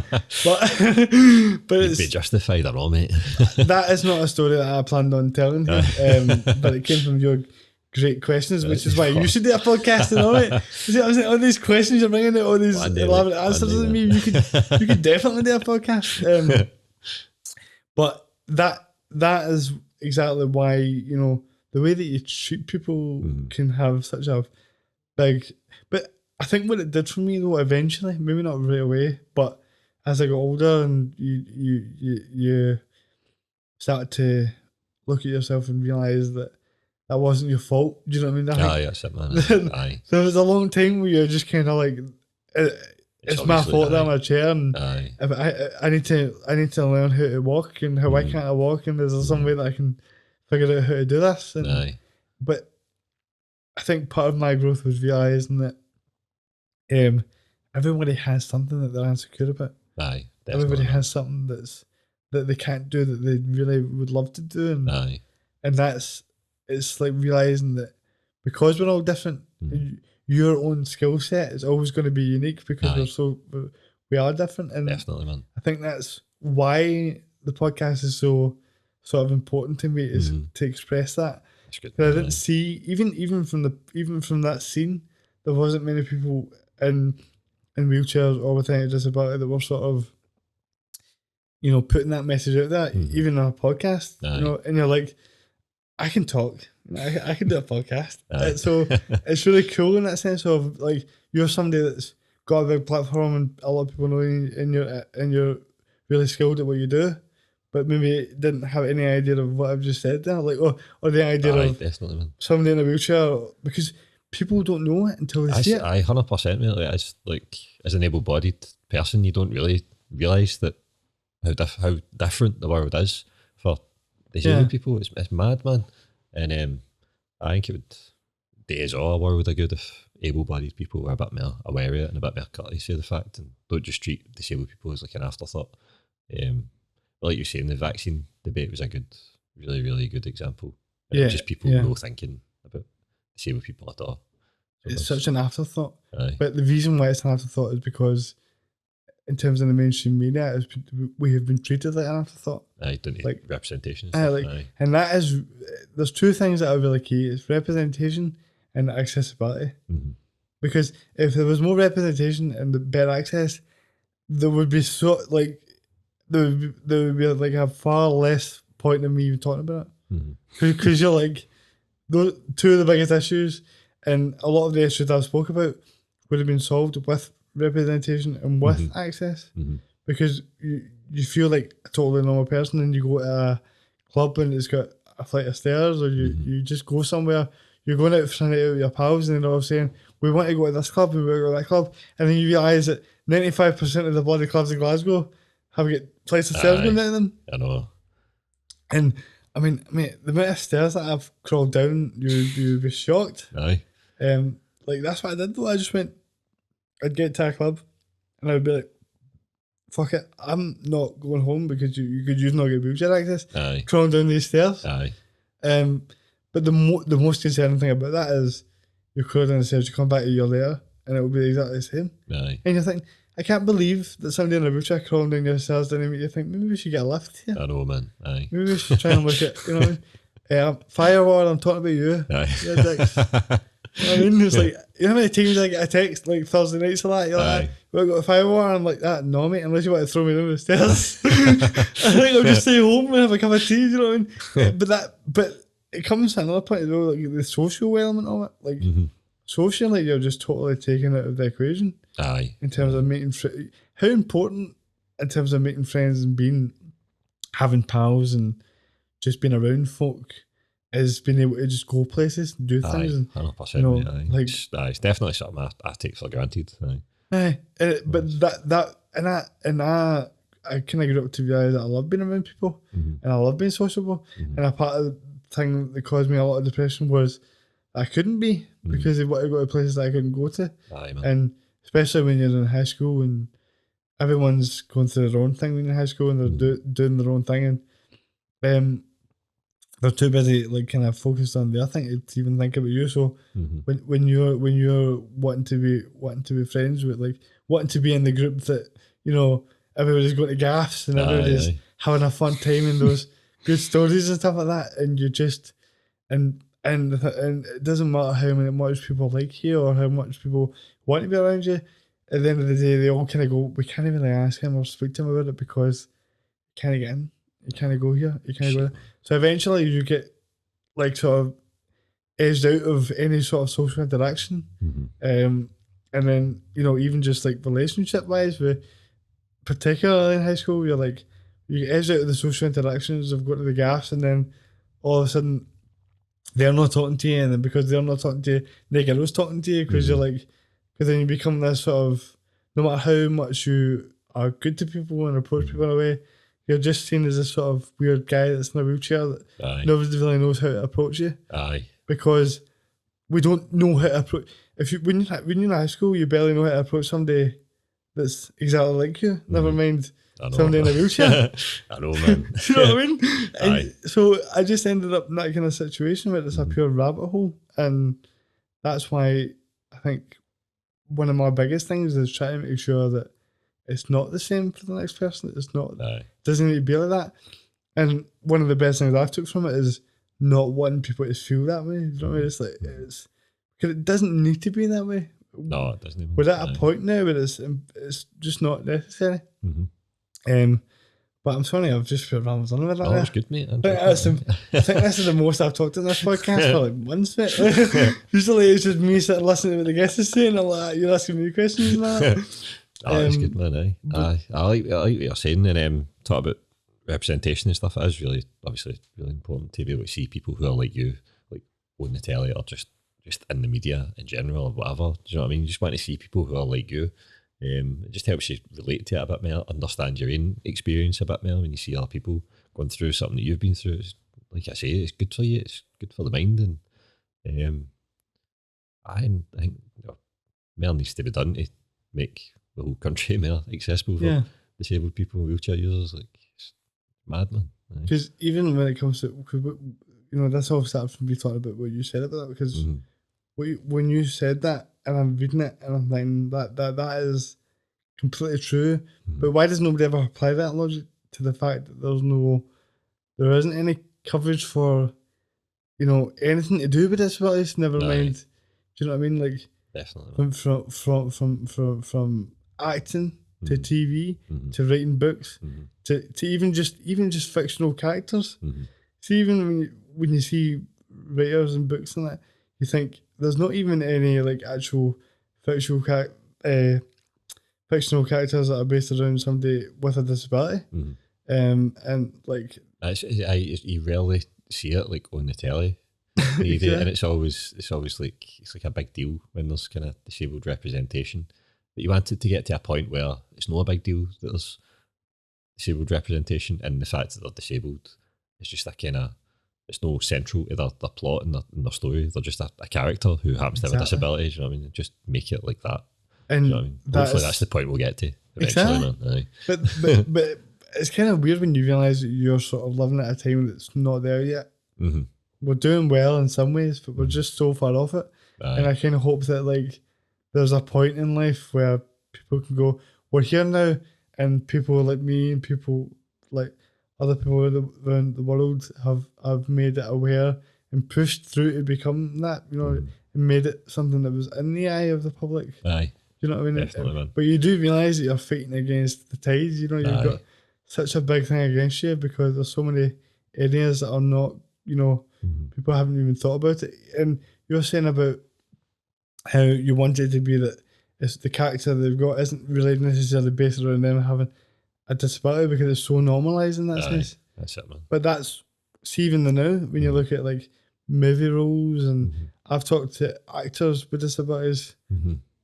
S2: But
S3: it's... You'd be justified or all, mate.
S2: That is not a story that I planned on telling you. But it came from your great questions, which is why you should do a podcast and all that. See what I'm saying? All these questions you're bringing out, all these elaborate answers to me, you could definitely do a podcast. But that is exactly why, you know, the way that you treat people can have such a big... But I think what it did for me, though, eventually, maybe not right away, but as I got older and you started to look at yourself and realise that wasn't your fault. Do you know what I mean?
S3: That's it, man.
S2: So it was a long time where you're just kind of like... it's my fault that I'm in a chair, and
S3: Aye.
S2: if I need to learn how to walk, and why can't I walk, and is there some way that I can figure out how to do this? And,
S3: Aye.
S2: but I think part of my growth was realising that everybody has something that they're insecure about.
S3: Aye.
S2: Everybody
S3: Definitely.
S2: has something that they can't do that they really would love to do, and
S3: Aye.
S2: it's like realising that because we're all different, your own skill set is always going to be unique because we are different, and
S3: Definitely, man.
S2: I think that's why the podcast is so sort of important to me, is to express that.
S3: That's good.
S2: I didn't see even from that scene, there wasn't many people in wheelchairs or with any disability that were sort of, putting that message out there, even on a podcast, and you're like, I can talk, I can do a podcast. So it's really cool in that sense of like, you're somebody that's got a big platform and a lot of people know you, and you're really skilled at what you do, but maybe didn't have any idea of what I've just said there, like, or the idea of
S3: definitely, man.
S2: somebody in a wheelchair, because people don't know it until they see it.
S3: 100%, mate. As an able-bodied person, you don't really realise that how different the world is for disabled people. It's mad, man. And I think it would do us all a world of good if able-bodied people were a bit more aware of it and a bit more courteous of the fact, and don't just treat disabled people as like an afterthought. But like you're saying, the vaccine debate was a good, really, really good example. Just people no thinking about disabled people at all. So
S2: it's such an afterthought.
S3: Aye.
S2: But the reason why it's an afterthought is because in terms of the mainstream media, we have been treated like an afterthought.
S3: Aye, don't need
S2: like
S3: representation and stuff. Aye.
S2: And that is, there's two things that are really key. It's representation and accessibility. Because if there was more representation and the better access, there would be there would be like a far less point in me even talking about it. Because you're like, those two of the biggest issues, and a lot of the issues I've spoke about would have been solved with representation and with access, because you feel like a totally normal person, and you go to a club and it's got a flight of stairs, or you just go somewhere, you're going out for a night out with your pals, and they're all saying, we want to go to this club and we want to go to that club, and then you realise that 95% of the bloody clubs in Glasgow have got flights of stairs going down them.
S3: I know.
S2: And I mean, mate, the amount of stairs that I've crawled down, you'd be shocked.
S3: Aye.
S2: Like that's what I did though. I'd get to a club and I would be like, fuck it, I'm not going home because you could use not get wheelchair access.
S3: Aye.
S2: Crawling down these stairs.
S3: Aye.
S2: But the most concerning thing about that is you crawl down the stairs, you come back a year later and it will be exactly the same.
S3: Aye.
S2: And you're thinking, I can't believe that somebody in a wheelchair crawling down your stairs didn't make you think, maybe we should get a lift here.
S3: I know, man. Aye.
S2: Maybe we should try and look at, you know what I mean? Firewall, I'm talking about you.
S3: Aye.
S2: Yeah, dicks. You know what I mean? It's like, you know how many times I get a text like Thursday nights for that? You're like, we've got a firewall, and I'm like, that, no, mate, unless you want to throw me down the stairs. I think I'll just stay home and have a cup of tea, you know what I mean? But it comes to another point as well, like the social element of it. Like, socially, you're just totally taken out of the equation.
S3: Aye.
S2: In terms of making how important in terms of making friends and having pals and just being around folk is being able to just go places and do things. And
S3: 100%.
S2: you know,
S3: aye.
S2: like
S3: It's definitely something I take for granted.
S2: but I kind of grew up to realise that I love being around people and I love being sociable. And a part of the thing that caused me a lot of depression was I couldn't be because they wanted to go to places that I couldn't go to. Aye, man. And especially when you're in high school and everyone's going through their own thing when you're in high school and they're doing their own thing, and they're too busy like kind of focused on their thing to even think about you. So when you're wanting to be friends with, like wanting to be in the group that, you know, everybody's going to gaffs and everybody's having a fun time and those good stories and stuff like that, and you just and it doesn't matter how much people like you or how much people want to be around you. At the end of the day, they all kind of go, we can't even ask him or speak to him about it because you can't get in, you can't go here, you can't go there. So eventually you get like sort of edged out of any sort of social interaction. And then, you know, even just like relationship wise, particularly in high school, you get edged out of the social interactions of going to the gaffs, and then all of a sudden they're not talking to you, and then because they're not talking to you, the girl's talking to you because you're like, because then you become this sort of no matter how much you are good to people and approach people in a way, you're just seen as this sort of weird guy that's in a wheelchair that
S3: Aye.
S2: nobody really knows how to approach you.
S3: Aye.
S2: Because we don't know how to approach. When you're in high school, you barely know how to approach somebody that's exactly like you. Never mind somebody in a wheelchair.
S3: I know, man.
S2: Do you know what I mean?
S3: Aye.
S2: So I just ended up in that kind of situation where it's a pure rabbit hole, and that's why I think one of my biggest things is trying to make sure that it's not the same for the next person. It's not.
S3: Aye.
S2: Doesn't need to be like that. And one of the best things I've took from it is not wanting people to feel that way. You know what I mean? It's like because it doesn't need to be that way.
S3: No, it doesn't even.
S2: We're at a point now where it's just not necessary. But I'm sorry, I've just put rambles on with that.
S3: Oh, it's good, mate.
S2: I think this is the most I've talked in this podcast for like months, mate. Usually it's just me sitting listening to what the guest is saying, and like, you're asking me questions and that.
S3: Oh, it's good, man. Aye. I like what you're saying, and talk about representation and stuff. It is really, obviously, really important to be able to see people who are like you, like on the telly or just in the media in general or whatever. Do you know what I mean? You just want to see people who are like you. It just helps you relate to it a bit more, understand your own experience a bit more when you see other people going through something that you've been through. It's, like I say, it's good for you. It's good for the mind, and I think more needs to be done to make the whole country more accessible for disabled people, wheelchair users. Like, it's mad, man.
S2: Because even when it comes to, this all started from me talking about what you said about that, because when you said that, and I'm reading it, and I'm thinking that is completely true. But why does nobody ever apply that logic to the fact that there isn't any coverage for, anything to do with disabilities? Never mind. Do you know what I mean? Like,
S3: definitely.
S2: From acting to TV to writing books to even just fictional characters. See, even when you see writers and books and that, you think there's not even any like actual fictional characters that are based around somebody with a disability. And like
S3: you rarely see it like on the telly. And it's always like it's like a big deal when there's kind of disabled representation. But you want it to get to a point where it's not a big deal that there's disabled representation, and the fact that they're disabled is just a kind of, it's no central to their plot and their story. They're just a character who happens to have a disability. Do you know what I mean? Just make it like that.
S2: And
S3: you know what I mean? Hopefully that's the point we'll get to eventually, man.
S2: But it's kind of weird when you realise that you're sort of living at a time that's not there yet. We're doing well in some ways, but we're just so far off it. And I kind of hope that like there's a point in life where people can go, we're here now, and people like me and people like other people around the world have made it aware and pushed through to become that, and made it something that was in the eye of the public.
S3: Aye.
S2: You know what I mean?
S3: Definitely, man.
S2: But you do realise that you're fighting against the tides. You've got such a big thing against you because there's so many areas that are not, people haven't even thought about it. And you're saying about how you want it to be that it's the character they've got isn't really necessarily based around them having a disability because it's so normalised in that sense.
S3: That's it, man.
S2: But that's, see, even the now, when you look at like movie roles, and I've talked to actors with disabilities.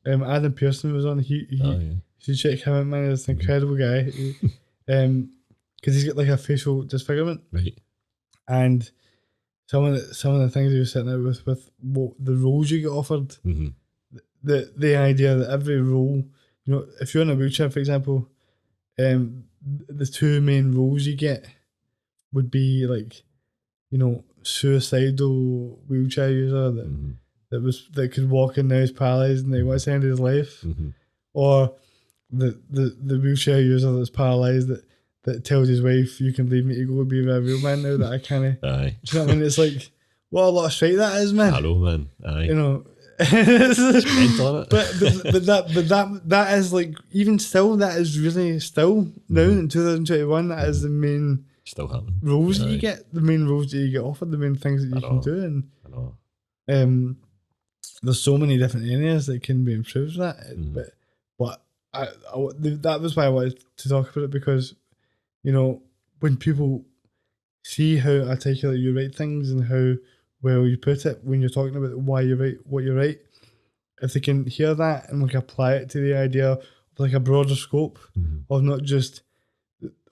S2: Adam Pearson was on. You should check him out, man. He's an incredible guy. Because he's got like a facial disfigurement,
S3: right? And
S2: some of the things he was sitting out with what the roles you get offered, the idea that every role, if you're in a wheelchair, for example, the two main roles you get would be like, suicidal wheelchair user that could walk and now is paralysed and they wants to end his life, or the wheelchair user that's paralysed that tells his wife, you can leave me to go be a real man now that I can't.
S3: Aye.
S2: Do you know what I mean? It's like, what a lot of shite that is, man.
S3: Hello, man. Aye.
S2: It's mental, but that is like, even still, that is really still now in 2021, that is the main
S3: still happening
S2: roles that you get, the main roles that you get offered, the main things that you can do, and there's so many different areas that can be improved with that, but that was why I wanted to talk about it, because when people see how articulate you write things and how well you put it when you're talking about why you write what you write, if they can hear that and like apply it to the idea of like a broader scope
S3: Mm-hmm.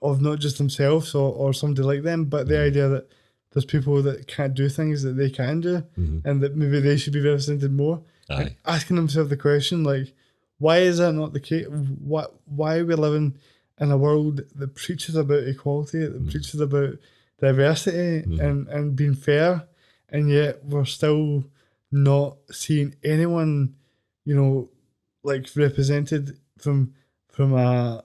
S2: of not just themselves or somebody like them, but the idea that there's people that can't do things that they can do, and that maybe they should be represented more. And asking themselves the question, like, why is that not the case? Why are we living in a world that preaches about equality, that preaches about diversity and being fair, and yet we're still not seeing anyone, like represented from a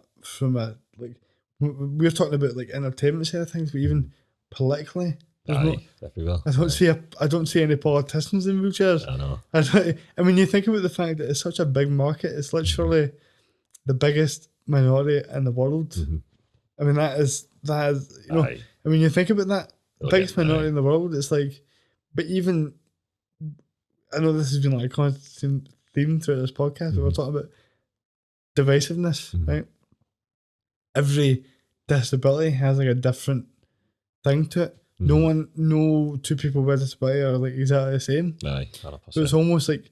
S2: like, we're talking about like entertainment side of things, but even politically,
S3: everywhere.
S2: I don't see any politicians in wheelchairs.
S3: I know.
S2: I mean, you think about the fact that it's such a big market. It's literally the biggest minority in the world. I mean, that is I mean, you think about that, the biggest minority in the world. It's like, but even, I know this has been like a constant theme throughout this podcast, but we're talking about divisiveness, right? Every disability has like a different thing to it. No two people with a disability are like exactly the same.
S3: 100%.
S2: So it's almost like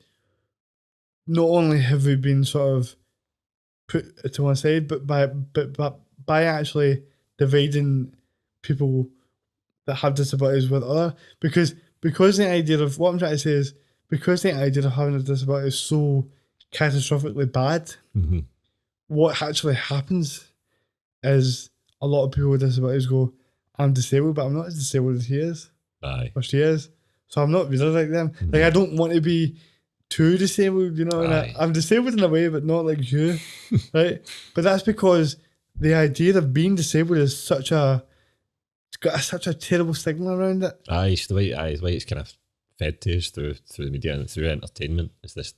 S2: not only have we been sort of put to one side, but by actually dividing people that have disabilities with other, because the idea of what I'm trying to say is, because the idea of having a disability is so catastrophically bad, what actually happens is a lot of people with disabilities go, I'm disabled, but I'm not as disabled as he is. Or she is. So I'm not really like them. Like, I don't want to be too disabled, you know, and I'm disabled in a way, but not like you, right? But that's because the idea of being disabled is it's got such a terrible stigma around it.
S3: It's the way it's kind of fed to us through the media and through entertainment. Is this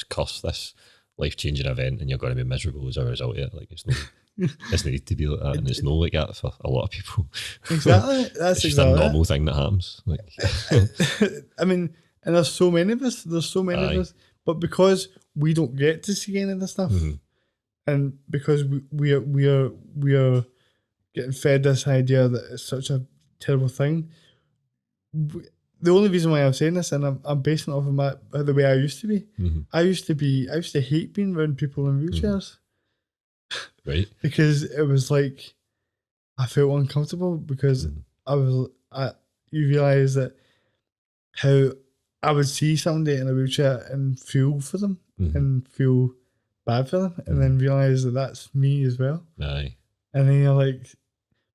S3: curse, this life-changing event, and you're going to be miserable as a result of it. Like, it's not doesn't need to be like that, and it's not like that for a lot of people.
S2: Exactly. That's
S3: it's just
S2: exactly
S3: a normal thing that happens. Like,
S2: I mean, and there's so many of us. Of us, but because we don't get to see any of this stuff, and because we are getting fed this idea that it's such a terrible thing. The only reason why I'm saying this, and I'm basing it off of the way I used to be. I used to hate being around people in wheelchairs.
S3: Right.
S2: Because it was like, I felt uncomfortable because you realise that how I would see somebody in a wheelchair and feel for them and feel bad for them, and then realise that that's me as well.
S3: Aye.
S2: And then you're like,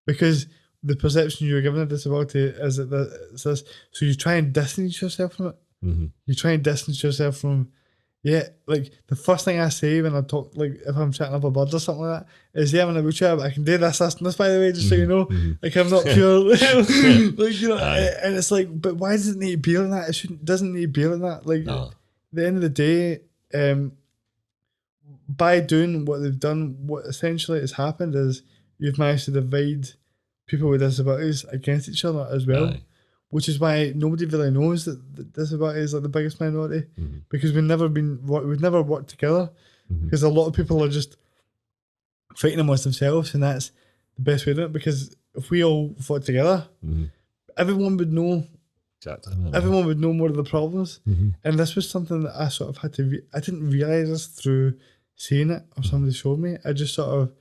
S2: because the perception you're given a disability is that it's this, so you try and distance yourself from it. You try and distance yourself from, like the first thing I say when I talk, like if I'm chatting up a bird or something like that, is I'm in a wheelchair, but I can do this, and this, by the way, just so you know. Like, I'm not pure, like, you know, and it's like, but why does it need to be like that? It doesn't need to be like that. Like, at the end of the day, by doing what they've done, what essentially has happened is you've managed to divide people with disabilities against each other as well. Which is why nobody really knows that disability is like the biggest minority, because we've never worked together, because a lot of people are just fighting amongst themselves, and that's the best way to do it. Because if we all fought together, everyone would know.
S3: Exactly.
S2: Everyone would know more of the problems, and this was something that I sort of had to. I didn't realize this through seeing it or somebody showed me. I just sort of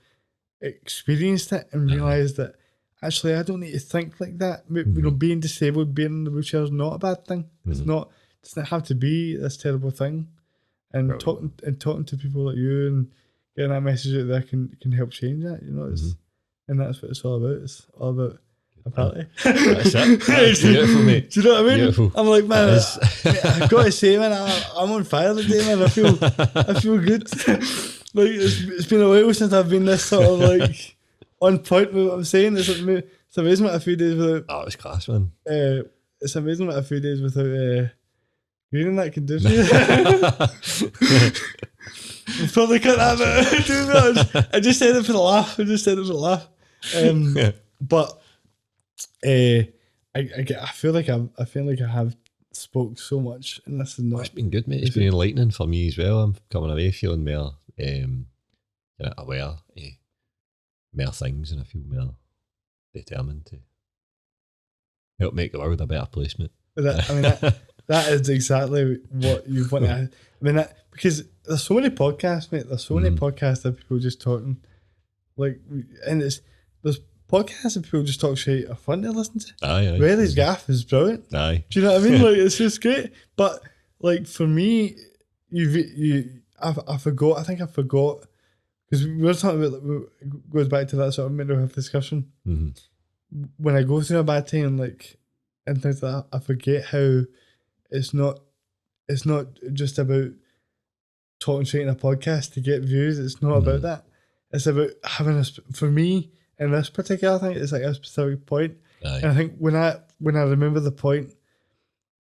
S2: experienced it and realized that. Actually, I don't need to think like that. You know, being disabled, being in the wheelchair is not a bad thing. It's not. It doesn't have to be this terrible thing. And talking to people like you and getting that message out there can help change that. You know, and that's what it's all about. It's all about equality.
S3: That's it. That's beautiful, mate.
S2: Do you know what I mean?
S3: Beautiful.
S2: I'm like, man, I've got to say, man, I'm on fire today, man. I feel good. Like, it's been a while since I've been this sort of like. On point with what I'm saying, it's amazing what a few days without.
S3: Oh, it's class, man.
S2: It's amazing what a few days without reading that can do. We'll probably cut that bit. I just said it for the laugh. But I feel like I have spoke so much, and this is not.
S3: It's been good, mate. It's been enlightening for me as well. I'm coming away feeling more aware. More things, and I feel more determined to help make the world a better place, mate.
S2: That is exactly what you want to. I mean, because there's so many podcasts, mate. There's so many podcasts of people just talking, like, and there's podcasts of people just talk shit are fun to listen to.
S3: Aye.
S2: Riley's gaff is brilliant.
S3: Aye.
S2: Do you know what I mean? Like, it's just great. But like for me, I forgot. I think I forgot because we were talking about. It goes back to that sort of mental health discussion. When I go through a bad time, like, and things like that, I forget how it's not just about talking shit in a podcast to get views. It's not about that. It's about having for me in this particular thing, it's like a specific point.
S3: Aye.
S2: And I think when I remember the point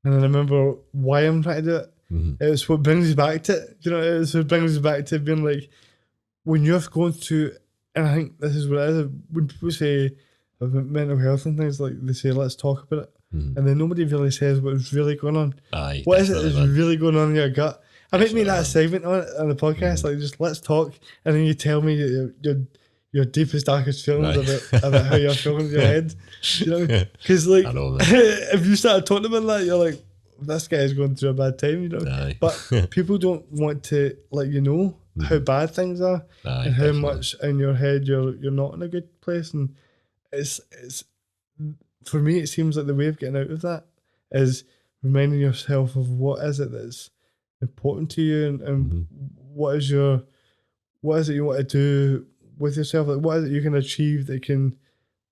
S2: and I remember why I'm trying to do it, it's what brings you back to it. You know, it's what brings you back to being like, when you're going through, and I think this is what it is, when people say about mental health and things, like they say, let's talk about it. And then nobody really says what's really going on.
S3: Aye,
S2: what is it that's really going on in your gut? I might make that a segment on the podcast, like just let's talk, and then you tell me your deepest, darkest feelings about how you're feeling in your head. You know, because like if you start talking about that, you're like, this guy's going through a bad time. You know, but people don't want to let you know how bad things are and how much in your head you're not in a good place, and it's for me, it seems like the way of getting out of that is reminding yourself of what is it that's important to you, and what is it you want to do with yourself, like what is it you can achieve that can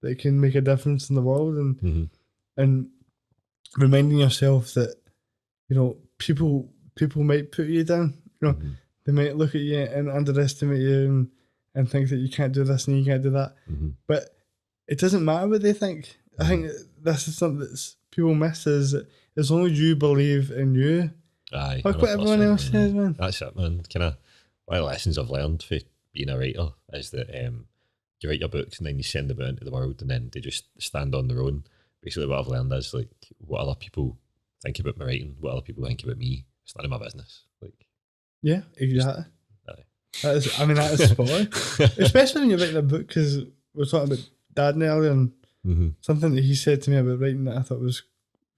S2: make a difference in the world, and reminding yourself that, you know, people might put you down, you know, they might look at you and underestimate you and think that you can't do this and you can't do that, but it doesn't matter what they think. I think this is something that people miss, is that as long as you believe in you, fuck what everyone else says, man.
S3: That's it, man. Kind of one of the lessons I've learned for being a writer is that you write your books and then you send them out into the world and then they just stand on their own. Basically what I've learned is like what other people think about my writing, what other people think about me, it's none of my business. Like,
S2: yeah, exactly. That is spot on. Especially when you're writing a book, because we were talking about Dad earlier, and something that he said to me about writing that I thought was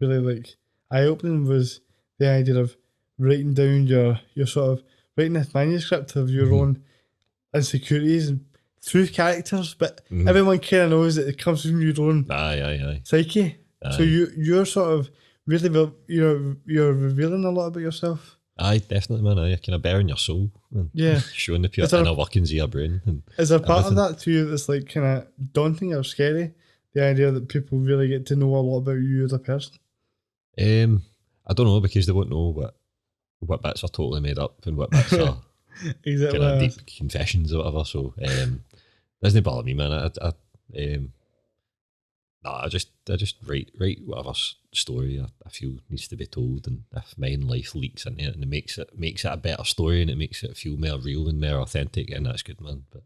S2: really like eye-opening was the idea of writing down your sort of writing this manuscript of your own insecurities and through characters, but everyone kind of knows that it comes from your own psyche. So you're sort of really, you're revealing a lot about yourself.
S3: Aye, definitely, man. Aye, kind of bearing your soul. And showing the pure inner workings of your brain. And
S2: is there part of that to you that's like kind of daunting or scary? The idea that people really get to know a lot about you as a person?
S3: I don't know, because they won't know what bits are totally made up and what bits are
S2: exactly
S3: kind of deep confessions or whatever. So doesn't bother me, man. I just write whatever story I feel needs to be told, and if my life leaks into it and it makes it a better story and it makes it feel more real and more authentic, and that's good, man. But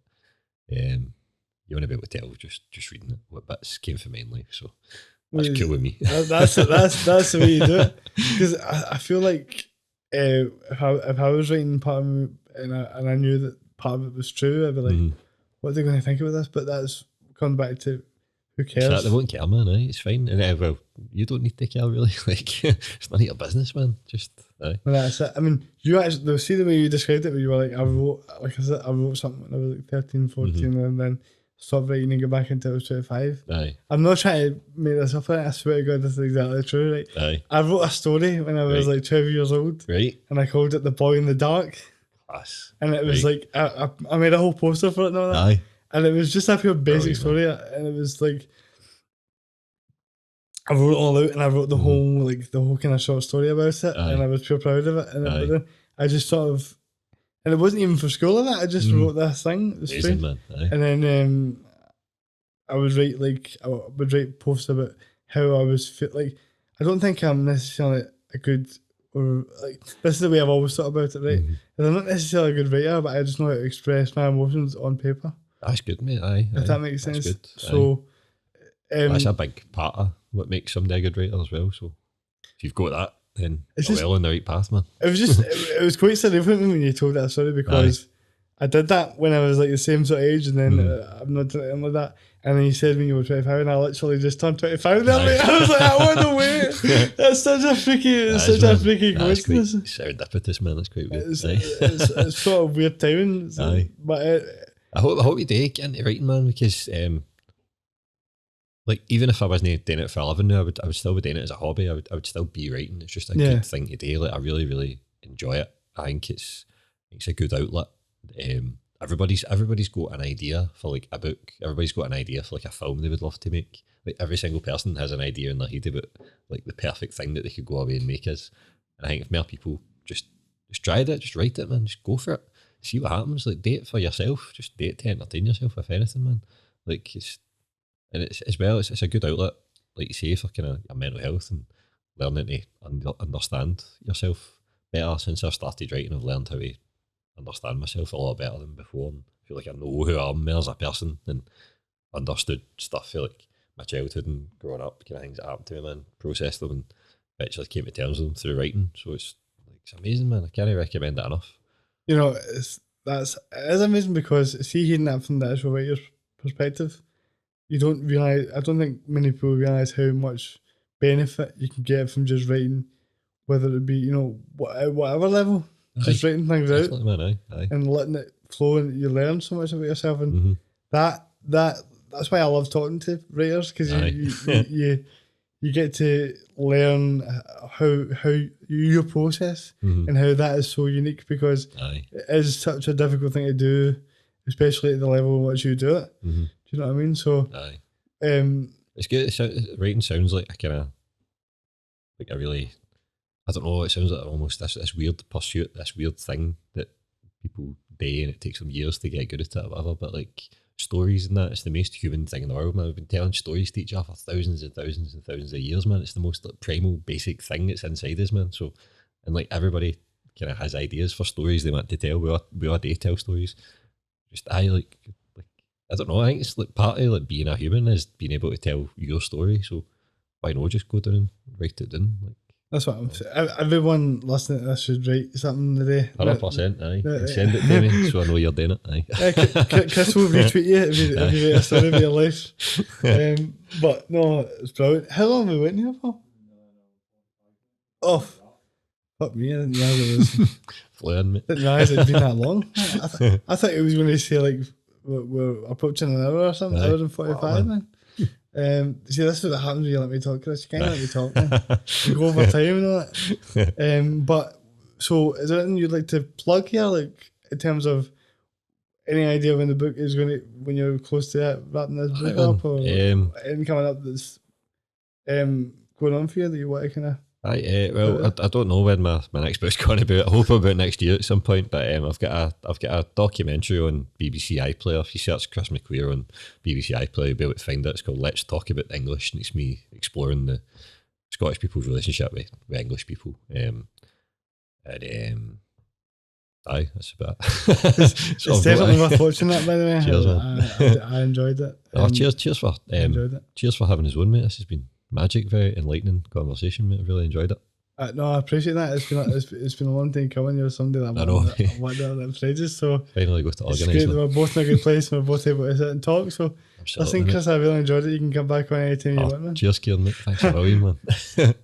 S3: you want to be able to tell just reading it what bits came from my life, so that's cool with me.
S2: That's the way you do it, because I feel like if I was writing part of it and I knew that part of it was true, I'd be like, what are they going to think about this? But that's come back to, who cares?
S3: They won't care, man. It's fine. And well, you don't need to care, really. Like, it's none of your business, man. Just
S2: well, that's it. I mean, you actually see the way you described it, where you were like, I wrote something when I was like 13, 14, and then stopped writing and go back until I was 25.
S3: Aye.
S2: I'm not trying to make this up. I swear to God, this is exactly true. Right?
S3: Aye.
S2: I wrote a story when I was like 12 years old.
S3: Right.
S2: And I called it The Boy in the Dark.
S3: Class.
S2: And it was like, I made a whole poster for it and all that.
S3: Aye.
S2: And it was just a pure basic story. And it was like, I wrote it all out, and I wrote the whole kind of short story about it.
S3: Aye.
S2: And I was pure proud of it. And I just sort of, and it wasn't even for school or that. I just wrote this thing. It was
S3: amazing, man. Aye.
S2: And then I would write posts about how I was fit. Like, I don't think I'm necessarily a good, or like, this is the way I've always thought about it, right? And I'm not necessarily a good writer, but I just know how to express my emotions on paper.
S3: That's good, mate. Aye.
S2: If that makes sense.
S3: Good.
S2: So
S3: that's a big part of what makes somebody a good writer as well. So if you've got that, then you're well on the right path, man.
S2: It was just it was quite surreal for me when you told that story, because I did that when I was like the same sort of age, and then I'm not doing anything like that. And then you said when you were 25, and I literally just turned 25 that way. I was like, I want to wait. That's such a freaky coincidence.
S3: Serendipitous, man. That's quite weird.
S2: It's sort of weird timing. But
S3: I hope you do get into writing, man, because like even if I wasn't doing it for a living now, I would still be doing it as a hobby. I would still be writing. It's just a good thing to do. Like I really, really enjoy it. I think it's a good outlet. Everybody's got an idea for like a book. Everybody's got an idea for like a film they would love to make. Like every single person has an idea in their head about like the perfect thing that they could go away and make is. And I think if more people just try it, just write it, man, just go for it. See what happens. Like do it for yourself. Just do it to entertain yourself, if anything, man. Like it's as well. It's a good outlet, like you say, for kind of your mental health and learning to understand yourself better. Since I've started writing, I've learned how to understand myself a lot better than before, and I feel like I know who I am as a person and understood stuff for like my childhood and growing up, kind of things that happened to me, man, processed them and eventually came to terms with them through writing. So it's amazing, man. I can't recommend it enough.
S2: You know, it is amazing because see, hearing that from the actual writer's perspective, you don't realise, I don't think many people realise how much benefit you can get from just writing, whether it be, you know, whatever level. Just writing things out,
S3: man,
S2: and letting it flow, and you learn so much about yourself, and that's why I love talking to writers, because you get to learn how your process and how that is so unique, because it is such a difficult thing to do, especially at the level in which you do it. Do you know what I mean? So,
S3: it's good. Writing sounds like a kind of like a really, I don't know, it sounds like almost this weird pursuit, this weird thing that people do, and it takes them years to get good at it or whatever, but like stories and that, it's the most human thing in the world, man. We've been telling stories to each other for thousands and thousands and thousands of years, man. It's the most like primal, basic thing that's inside us, man. So, and like everybody kind of has ideas for stories they want to tell. We all do tell stories. Just I don't know, I think it's like part of like being a human is being able to tell your story. So why not just go down and write it down? Like,
S2: that's what I'm saying. Everyone listening to this should write something today.
S3: 100%, aye. Send it to me so I know you're doing it, aye.
S2: Chris will retweet you if you write a story of your life. But no, it's brilliant. How long have we waiting here for? Oh, fuck me, I didn't realise it was...
S3: Flying, mate.
S2: Didn't realise it'd been that long. I thought it was going to say like we're approaching an hour or something, hour and 45, man. See, this is what happens when you let me talk, Chris. You can't let me talk, man. You go over time and all that. But so, is there anything you'd like to plug here, like in terms of any idea when the book is going to, when you're close to that, wrapping this book up, or anything coming up that's going on for you that you want to kind of?
S3: I don't know when my next book's going to be. I hope about next year at some point. But I've got a documentary on BBC iPlayer. If you search Chris McQueer on BBC iPlayer, you'll be able to find it. It's called Let's Talk About English, and it's me exploring the Scottish people's relationship with English people. Aye, that's about it.
S2: It's definitely worth watching that, by the way.
S3: Cheers, man.
S2: I enjoyed it.
S3: Cheers for enjoyed it. Cheers for having us on, mate. This has been magic, very enlightening conversation, mate. I've really enjoyed it.
S2: No, I appreciate that. It's been a long time coming. You're somebody that I wanted that for ages. So
S3: finally got to organise.
S2: It's great that we're both in a good place and we're both able to sit and talk. So
S3: absolutely,
S2: listen, Chris, I really enjoyed it. You can come back on anytime you want, man.
S3: Cheers, Kieran, mate. Thanks a million, man.